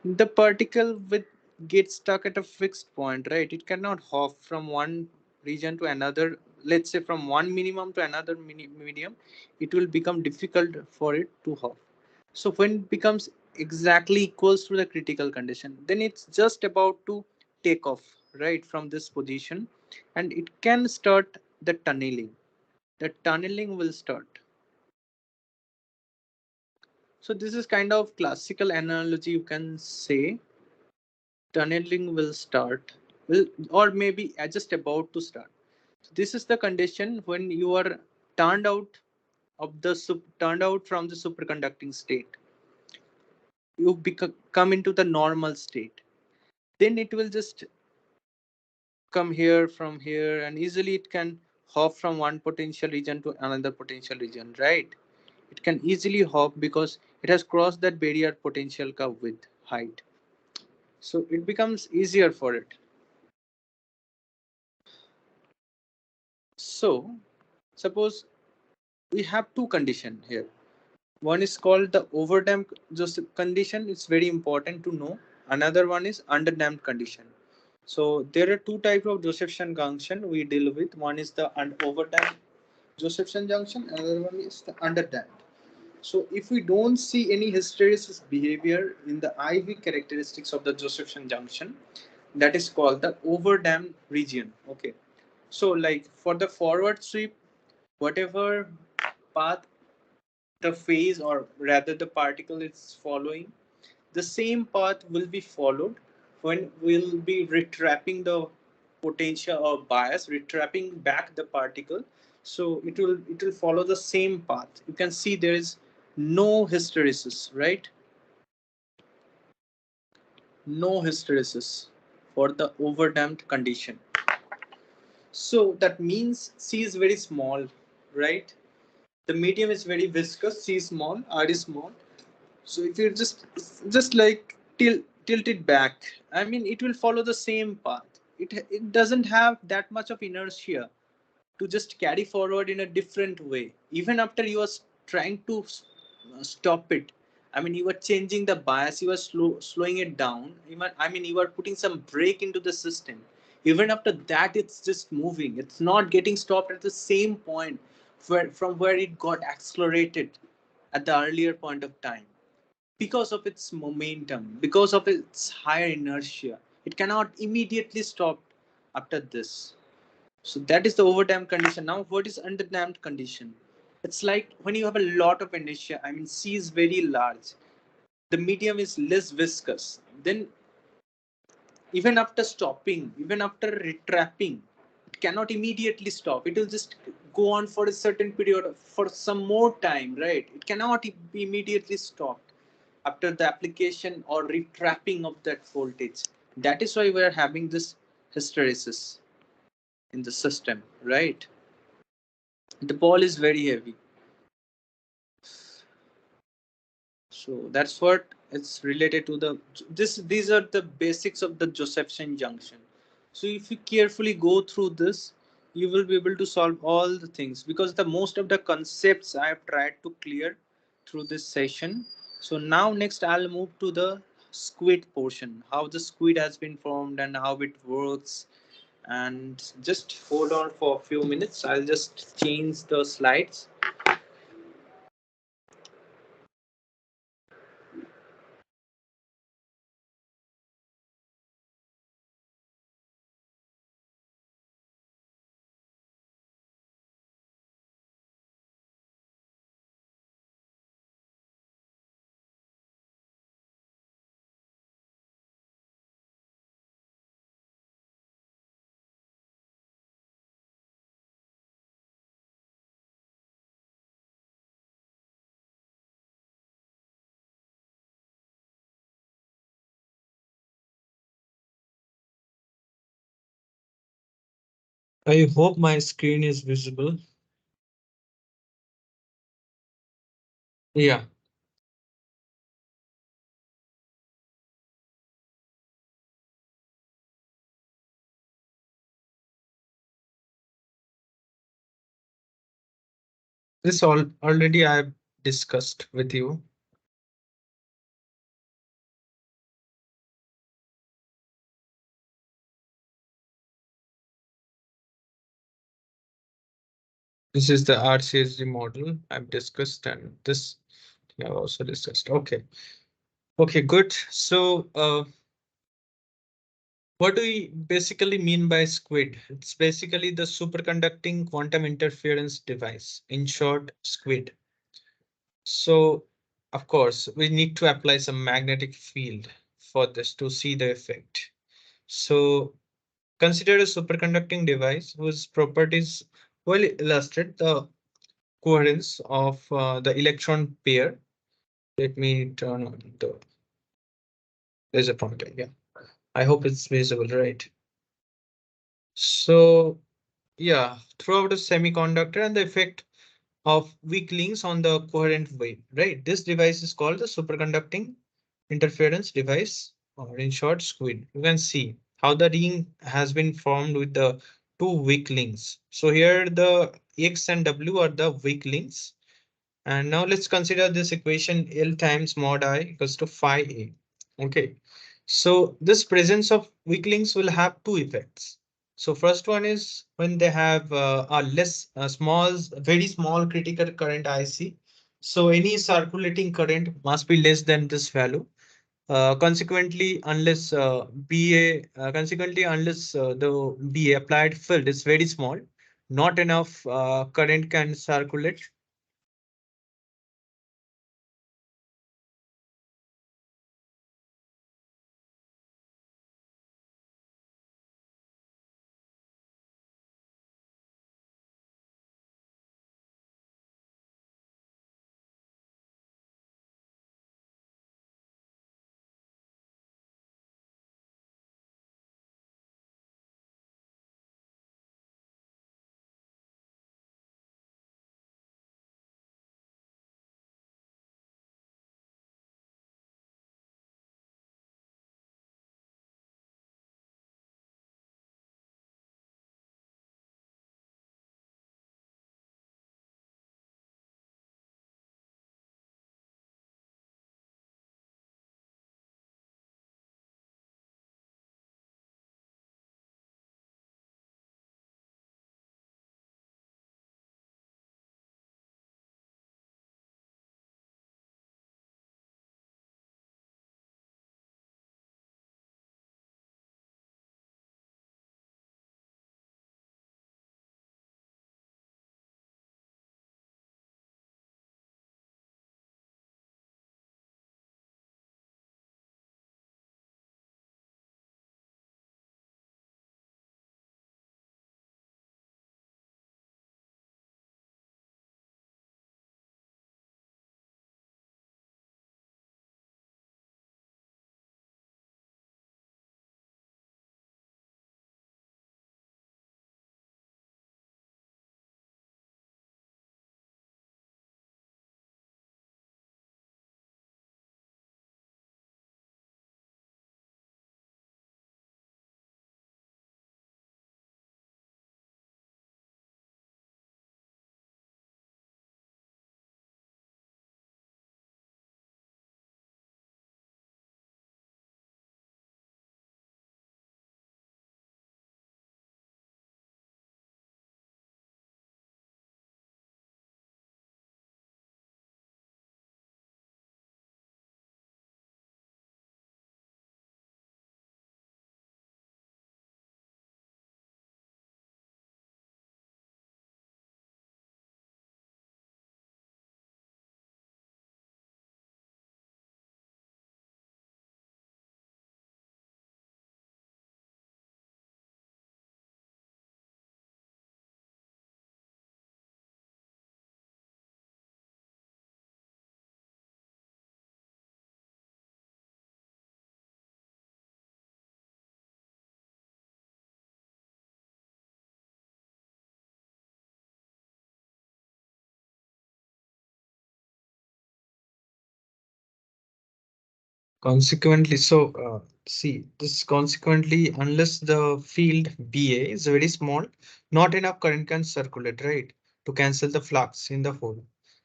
the particle will get stuck at a fixed point, right? It cannot hop from one region to another. Let's say from one minimum to another medium, it will become difficult for it to hop. So when it becomes exactly equals to the critical condition, then it's just about to take off, right, from this position, and it can start the tunneling. The tunneling will start. So this is kind of classical analogy, you can say. Tunneling will start, will, or maybe just about to start. So this is the condition when you are turned out turned out from the superconducting state. You come into the normal state. Then it will just come here from here, and easily it can hop from one potential region to another potential region, right? It can easily hop because it has crossed that barrier potential curve with height. So it becomes easier for it. So suppose we have two condition here. One is called the overdamped Joseph condition. It's very important to know. Another one is underdamped condition. So there are two types of Josephson junction we deal with. One is the overdamped Josephson junction. Another one is the underdamped. So if we don't see any hysteresis behavior in the IV characteristics of the Josephson junction, that is called the overdamped region. Okay. So like for the forward sweep, whatever path the phase, or rather the particle is following, the same path will be followed when we'll be retrapping the potential or bias, retrapping back the particle. So it will follow the same path. You can see there is no hysteresis, right? No hysteresis for the overdamped condition. So that means C is very small, right? The medium is very viscous, C is small, R is small. So if you just like tilt it back, I mean it will follow the same path. It doesn't have that much of inertia to just carry forward in a different way. Even after you are trying to stop it, I mean you are changing the bias, you are slowing it down. I mean you are putting some brake into the system. Even after that, it's just moving. It's not getting stopped at the same point from where it got accelerated at the earlier point of time, because of its momentum, because of its higher inertia. It cannot immediately stop after this. So that is the overdamped condition. Now, what is underdamped condition? It's like when you have a lot of inertia, I mean, C is very large, the medium is less viscous. Then, even after stopping, even after retrapping, it cannot immediately stop. It will just go on for a certain period, for some more time, right? It cannot be immediately stopped after the application or retrapping of that voltage. That is why we are having this hysteresis in the system, right? The ball is very heavy. So that's what it's related to the this these are the basics of the Josephson junction. So if you carefully go through this, you will be able to solve all the things, because the most of the concepts I have tried to clear through this session. So now next I'll move to the squid portion, how the squid has been formed and how it works. And just hold on for a few minutes. I'll just change the slides. I hope my screen is visible. Yeah, this all already I've discussed with you. This is the RCSG model I've discussed, and this I've also discussed. Okay. Okay, good. So, what do we basically mean by SQUID? It's basically the superconducting quantum interference device, in short, SQUID. So, of course, we need to apply some magnetic field for this to see the effect. So, consider a superconducting device whose properties will illustrate the coherence of the electron pair. Let me turn on the, there's a pointer, yeah. I hope it's visible, right? So, yeah, throughout a semiconductor and the effect of weak links on the coherent wave, right? This device is called the superconducting interference device, or in short, SQUID. You can see how the ring has been formed with the two weak links. So here the X and W are the weak links. And now let's consider this equation L times mod I equals to phi A. Okay. So this presence of weak links will have two effects. So first one is when they have a less small, very small critical current IC. So any circulating current must be less than this value. Consequently, unless the BA applied field is very small, not enough current can circulate. Consequently, see this consequently, unless the field BA is very small, not enough current can circulate, right, to cancel the flux in the hole.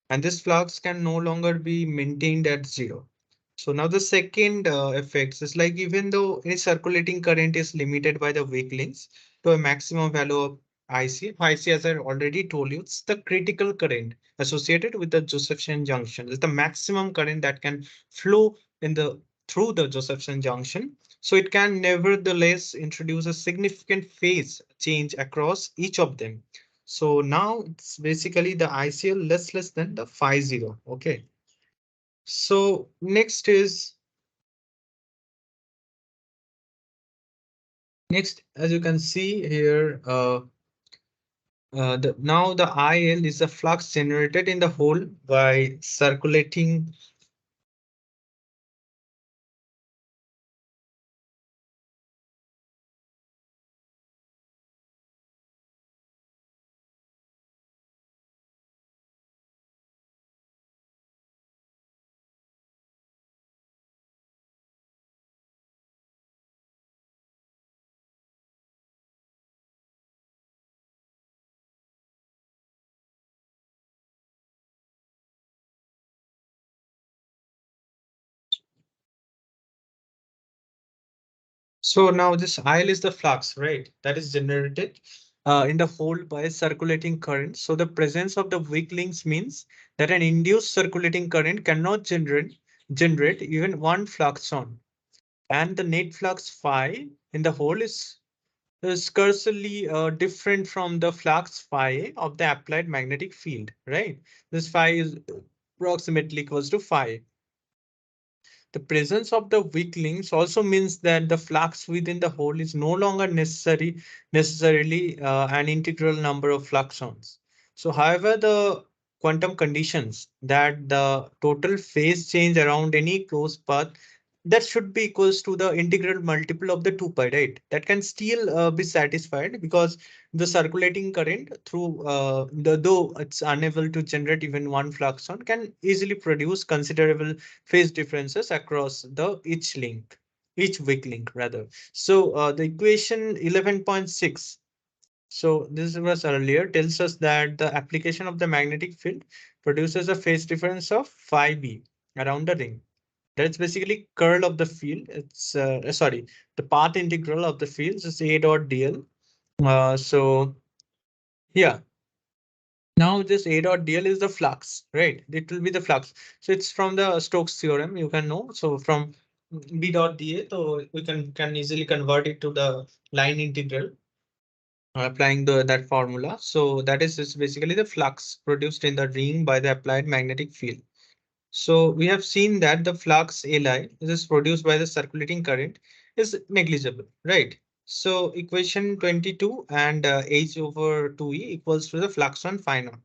And this flux can no longer be maintained at zero. So now the second effects is like even though any circulating current is limited by the weak links to a maximum value of IC, as I already told you, it's the critical current associated with the Josephson junction. It's the maximum current that can flow in the through the Josephson junction. So it can nevertheless introduce a significant phase change across each of them. So now it's basically the ICL less than the phi zero. Okay. So next, as you can see here, now the IL is the flux generated in the hole by circulating. So now this IL is the flux, right? That is generated in the hole by circulating current. So the presence of the weak links means that an induced circulating current cannot generate even one fluxon. And the net flux phi in the hole is cursorily different from the flux phi of the applied magnetic field, right? This phi is approximately equals to phi. The presence of the weak links also means that the flux within the hole is no longer necessarily an integral number of fluxons. So, however, the quantum conditions that the total phase change around any closed path that should be equals to the integral multiple of the 2 pi, right? That can still be satisfied because the circulating current through though it's unable to generate even one fluxon can easily produce considerable phase differences across the each weak link rather. So the equation 11.6. So this was earlier tells us that the application of the magnetic field produces a phase difference of phi b around the ring. That's basically curl of the field. It's sorry, the path integral of the fields is A dot dl. So yeah, now this A dot dl is the flux, right? It will be the flux. So it's from the Stokes theorem, you can know. So from B dot dA, so we can easily convert it to the line integral applying that formula. So that is basically the flux produced in the ring by the applied magnetic field. So we have seen that the flux Li is produced by the circulating current is negligible, right? So equation 22 and H over 2E equals to the flux on phi naught.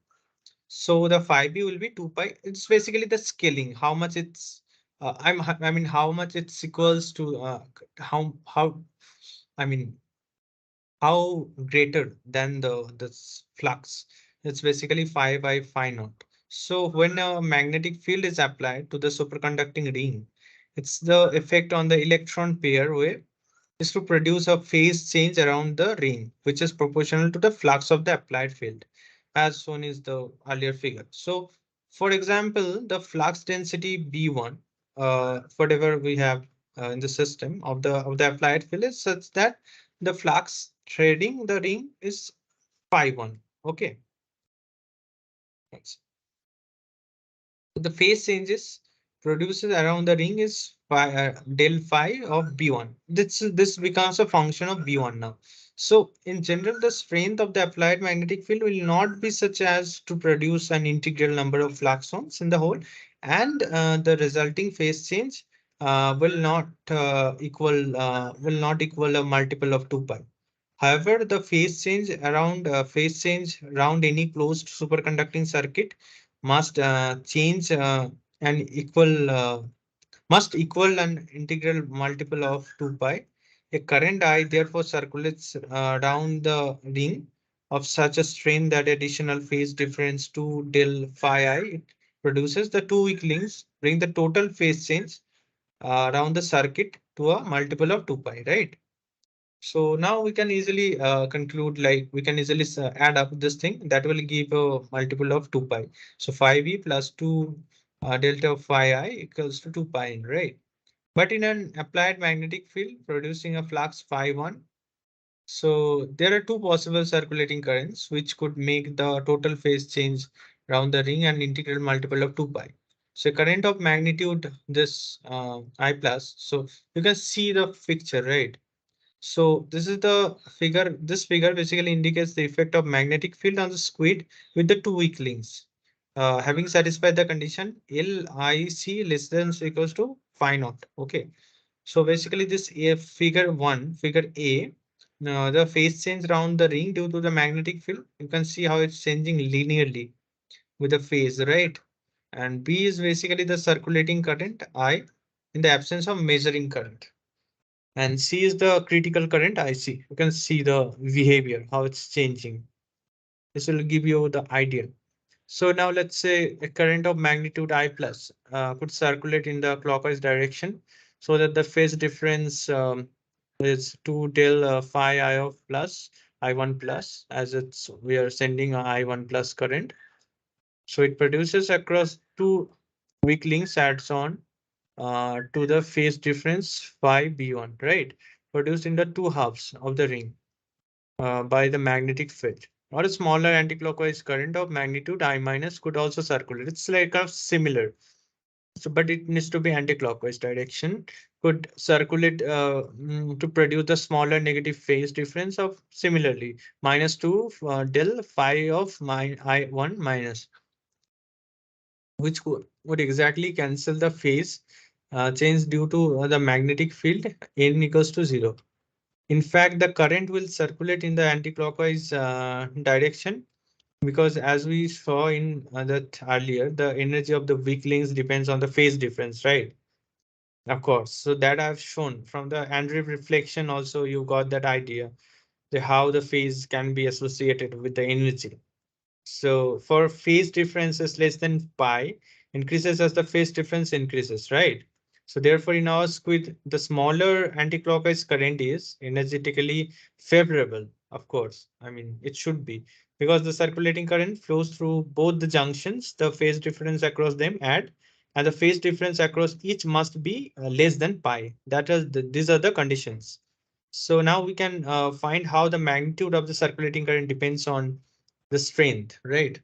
So the phi b will be 2 pi. It's basically the scaling, how much it's I mean how much it's equals to how I mean how greater than the flux. It's basically phi by phi naught. So when a magnetic field is applied to the superconducting ring, it's the effect on the electron pair wave is to produce a phase change around the ring, which is proportional to the flux of the applied field, as shown is the earlier figure. So, for example, the flux density B1, whatever we have in the system of the applied field is such that the flux trading the ring is phi 1. Okay. Thanks. The phase changes produced around the ring is del phi of B1. This becomes a function of B1 now. So in general, the strength of the applied magnetic field will not be such as to produce an integral number of fluxons in the hole, and the resulting phase change will not equal a multiple of 2 pi. However, the phase change around any closed superconducting circuit must change an equal must equal an integral multiple of 2 pi. A current I therefore circulates down the ring of such a strain that additional phase difference to del phi I it produces the two weak links bring the total phase change around the circuit to a multiple of 2 pi, right? So now we can easily conclude, like we can easily add up this thing that will give a multiple of 2 pi. So phi v plus 2 delta of phi I equals to 2 pi n, right? But in an applied magnetic field producing a flux phi 1, so there are two possible circulating currents which could make the total phase change around the ring and integral multiple of 2 pi. So current of magnitude this I plus. So you can see the picture, right? So this is the figure. This figure basically indicates the effect of magnetic field on the squid with the two weak links. Having satisfied the condition LIC less than or equals to phi naught. Okay. So basically this figure one, figure A, the phase change around the ring due to the magnetic field. You can see how it's changing linearly with the phase, right? And B is basically the circulating current I in the absence of measuring current. And C is the critical current IC. You can see the behavior, how it's changing. This will give you the idea. So now let's say a current of magnitude I plus could circulate in the clockwise direction so that the phase difference is 2 del phi I of plus I1 plus, as it's we are sending a I1 plus current. So it produces across two weak links adds on to the phase difference phi B1, right? Produced in the two halves of the ring by the magnetic field. Or a smaller anticlockwise current of magnitude I minus could also circulate. It's like a similar, so but it needs to be anticlockwise direction. Could circulate to produce the smaller negative phase difference of similarly -2 del phi of my I1 minus, which would exactly cancel the phase change due to the magnetic field n equals to 0. In fact, the current will circulate in the anticlockwise direction because as we saw in that earlier, the energy of the weak links depends on the phase difference, right? Of course. So that I've shown from the Andreev reflection also you got that idea, the how the phase can be associated with the energy. So for phase differences less than pi increases as the phase difference increases, right? So therefore, in our squid, the smaller anticlockwise current is energetically favorable. Of course, I mean it should be because the circulating current flows through both the junctions. The phase difference across them add, and the phase difference across each must be less than pi. That is, these are the conditions. So now we can find how the magnitude of the circulating current depends on the strength, right?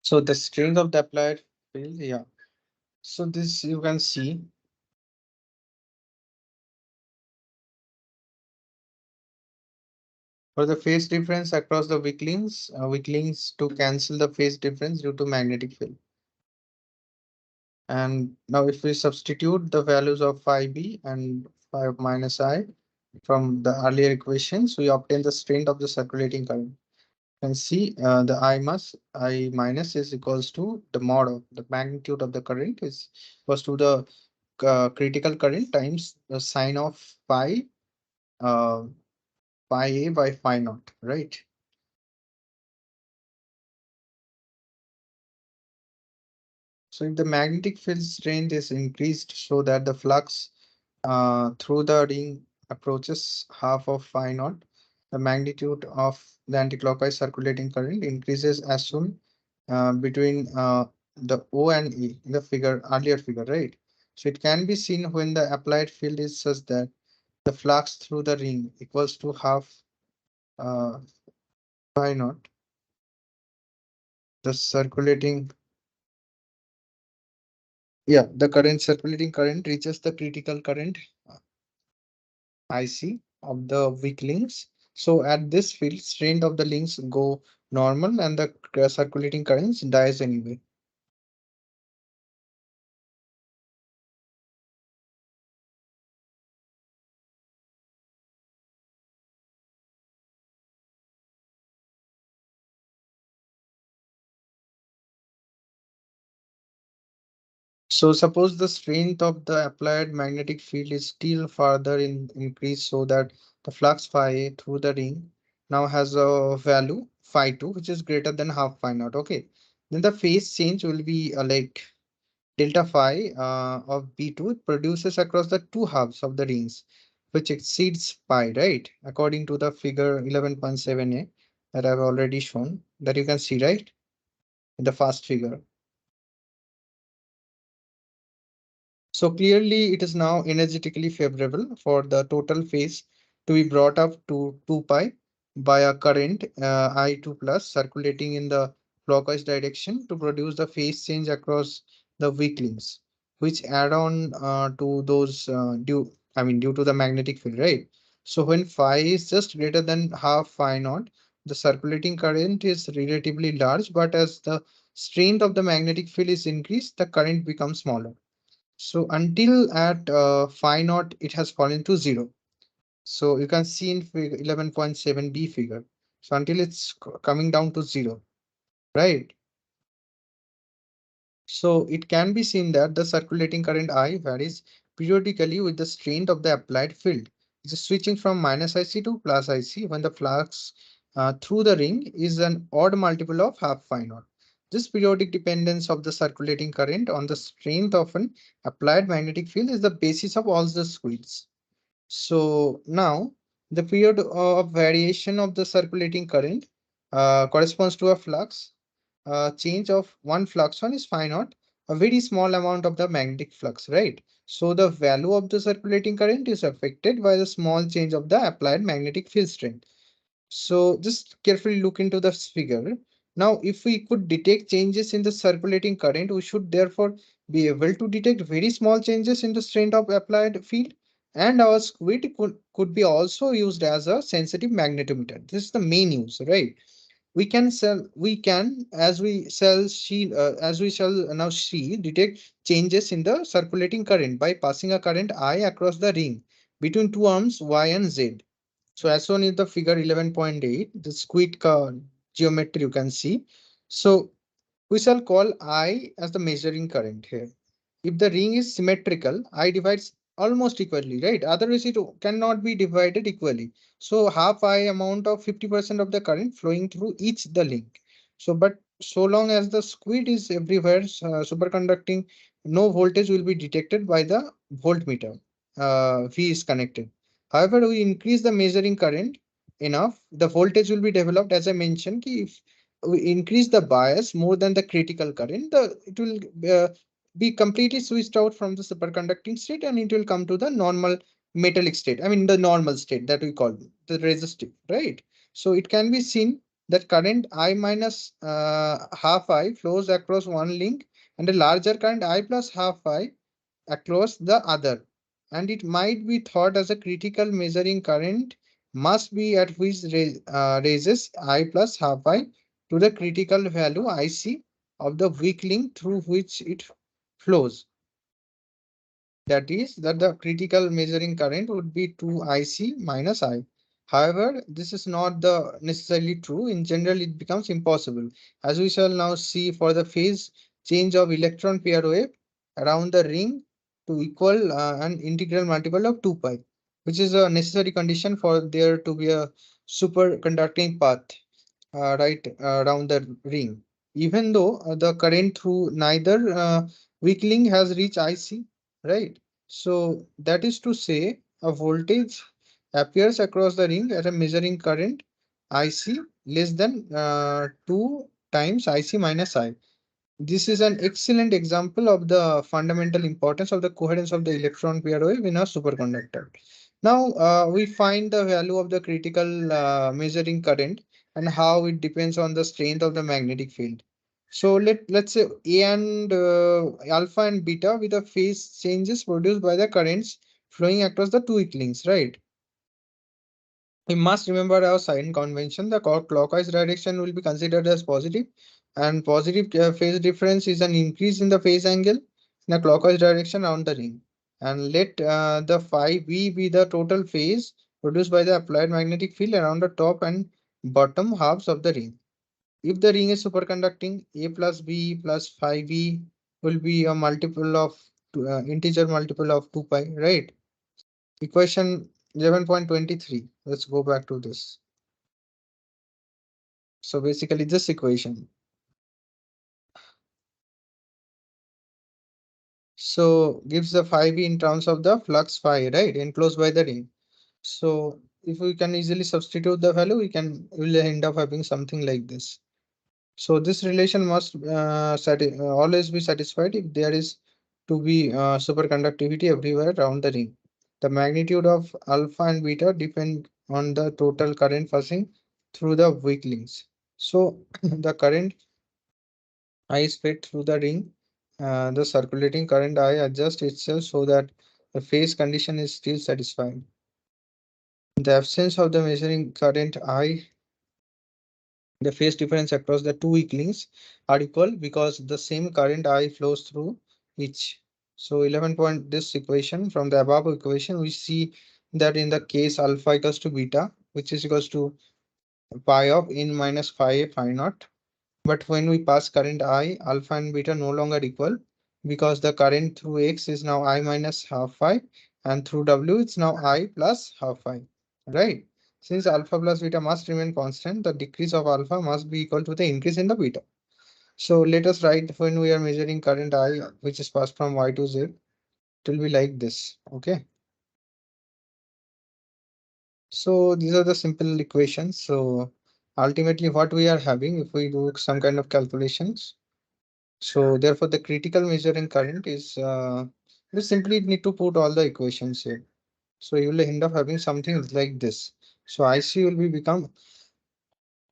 So the strength of the applied field, yeah. So this you can see for the phase difference across the weak links to cancel the phase difference due to magnetic field. And now if we substitute the values of phi b and phi minus I from the earlier equations, we obtain the strength of the circulating current. You can see the I minus is equals to the mod of the magnitude of the current is equals to the critical current times the sine of uh, phi a by phi naught, right? So if the magnetic field strength is increased so that the flux through the ring approaches half of phi naught, the magnitude of the anticlockwise circulating current increases as soon between the O and E in the figure earlier figure, right? So it can be seen when the applied field is such that the flux through the ring equals to half uh, phi naught. The circulating, yeah, the current circulating current reaches the critical current IC of the weak links. So at this field, strength of the links go normal and the circulating currents dies anyway. So suppose the strength of the applied magnetic field is still further increased so that the flux phi through the ring now has a value phi 2 which is greater than half phi naught. Okay. Then the phase change will be like delta phi of B2 produces across the two halves of the rings, which exceeds pi, right? According to the figure 11.7a that I've already shown, that you can see, right? In the first figure. So clearly it is now energetically favorable for the total phase to be brought up to 2 pi by a current I2 plus circulating in the clockwise direction to produce the phase change across the weak links, which add on to those due to the magnetic field, right? So when phi is just greater than half phi naught, the circulating current is relatively large, but as the strength of the magnetic field is increased, the current becomes smaller. So until at phi naught, it has fallen to zero. So you can see in figure 11.7b figure. So until it's coming down to zero, right? So it can be seen that the circulating current I varies periodically with the strength of the applied field. It's switching from minus IC to plus IC when the flux through the ring is an odd multiple of half phi naught. This periodic dependence of the circulating current on the strength of an applied magnetic field is the basis of all the squeeze. So now the period of variation of the circulating current corresponds to a flux. Change of one fluxon is phi naught, a very small amount of the magnetic flux, right? So the value of the circulating current is affected by the small change of the applied magnetic field strength. So just carefully look into the figure. Now, if we could detect changes in the circulating current, we should therefore be able to detect very small changes in the strength of applied field. And our squid could be also used as a sensitive magnetometer. This is the main use, right? As we shall now see, detect changes in the circulating current by passing a current I across the ring between two arms Y and Z. So as shown in the figure 11.8, the squid geometry you can see. So we shall call I as the measuring current here. If the ring is symmetrical, I divides almost equally, right? Otherwise, it cannot be divided equally. So half I amount of 50% of the current flowing through each the link. So, but so long as the squid is everywhere superconducting, no voltage will be detected by the voltmeter. V is connected. However, we increase the measuring current enough, the voltage will be developed. As I mentioned, if we increase the bias more than the critical current, it will be completely switched out from the superconducting state and it will come to the normal metallic state. I mean, the normal state that we call the resistive, right? So it can be seen that current I minus half I flows across one link and a larger current I plus half I across the other. And it might be thought as a critical measuring current must be at which raises I plus half I to the critical value IC of the weak link through which it flows. That is that the critical measuring current would be 2IC minus I. However, this is not the necessarily true. In general, it becomes impossible. As we shall now see for the phase change of electron pair wave around the ring to equal an integral multiple of 2 pi, which is a necessary condition for there to be a superconducting path right around the ring. Even though the current through neither weak link has reached IC, right? So that is to say a voltage appears across the ring at a measuring current IC less than 2 times IC minus I. This is an excellent example of the fundamental importance of the coherence of the electron pair wave in a superconductor. Now we find the value of the critical measuring current and how it depends on the strength of the magnetic field. So let's say A and alpha and beta with the phase changes produced by the currents flowing across the two weak links, right? We must remember our sign convention. The clockwise direction will be considered as positive, and positive phase difference is an increase in the phase angle in a clockwise direction around the ring. And let the phi b be the total phase produced by the applied magnetic field around the top and bottom halves of the ring. If the ring is superconducting, a plus b plus phi b will be a multiple of integer multiple of 2 pi, right? Equation 11.23. Let's go back to this. So basically this equation. So gives the phi b in terms of the flux phi, right? Enclosed by the ring. So if we can easily substitute the value, we'll end up having something like this. So this relation must always be satisfied if there is to be superconductivity everywhere around the ring. The magnitude of alpha and beta depend on the total current passing through the weak links. So the current I is fed through the ring. The circulating current I adjusts itself so that the phase condition is still satisfied. In the absence of the measuring current I, the phase difference across the two weak links are equal because the same current I flows through each. So 11 point this equation from the above equation, we see that in the case alpha equals to beta, which is equals to pi of n minus phi naught. But when we pass current I, alpha and beta no longer equal because the current through X is now I minus half phi and through W it's now I plus half phi, right? Since alpha plus beta must remain constant, the decrease of alpha must be equal to the increase in the beta. So let us write when we are measuring current I, which is passed from Y to Z, it will be like this, okay? So these are the simple equations. So ultimately what we are having if we do some kind of calculations. So therefore, the critical measuring current is you simply need to put all the equations here. So you will end up having something like this. So IC will be become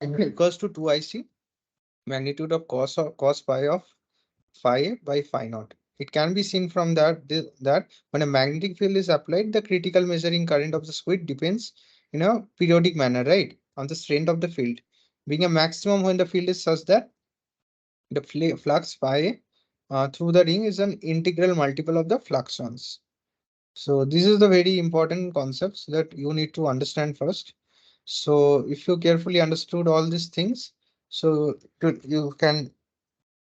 equals to 2 IC magnitude of cos pi of phi by phi naught. It can be seen from that when a magnetic field is applied, the critical measuring current of the squid depends in a periodic manner, right, on the strength of the field, being a maximum when the field is such that the flux phi through the ring is an integral multiple of the flux ones. So this is the very important concepts that you need to understand first. So if you carefully understood all these things, so you can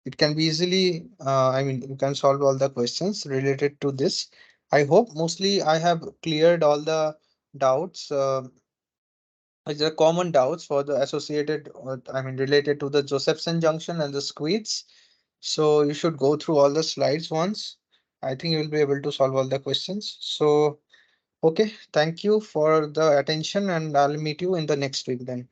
it can be easily you can solve all the questions related to this. I hope mostly I have cleared all the doubts. There are common doubts for the associated, or, related to the Josephson junction and the squids. So you should go through all the slides once. I think you will be able to solve all the questions. So, okay, thank you for the attention and I'll meet you in the next week then.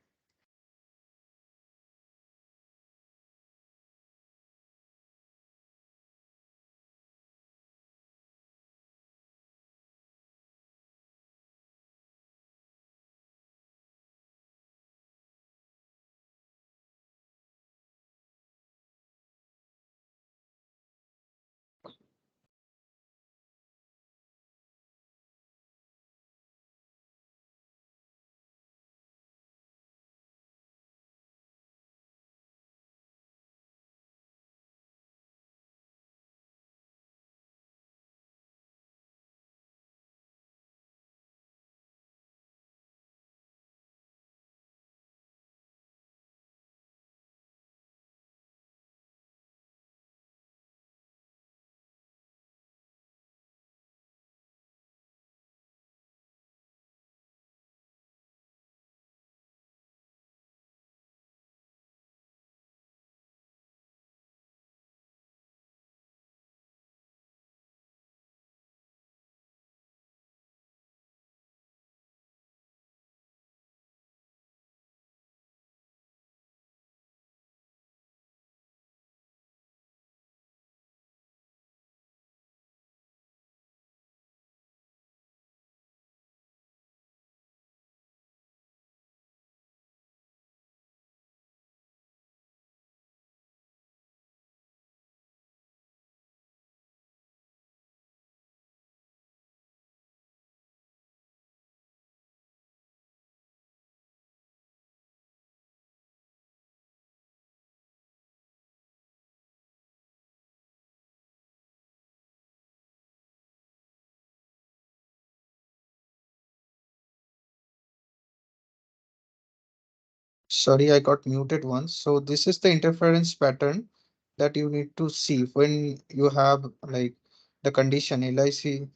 Sorry, I got muted once. So this is the interference pattern that you need to see when you have like the condition LIC.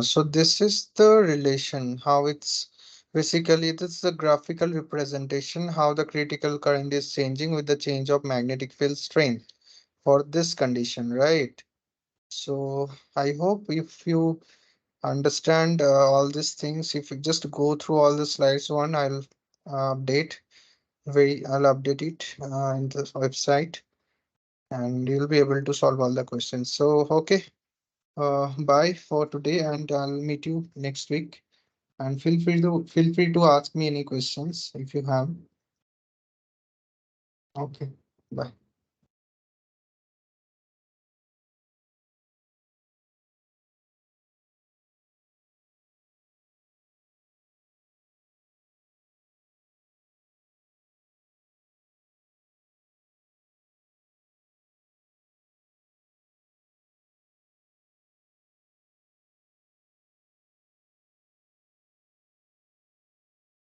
So this is the relation, how it's basically this is the graphical representation, how the critical current is changing with the change of magnetic field strength for this condition, right? So I hope if you understand all these things, if you just go through all the slides one, update I'll update it in the website and you'll be able to solve all the questions. So okay, bye for today and I'll meet you next week. And feel free to ask me any questions if you have. Okay, bye.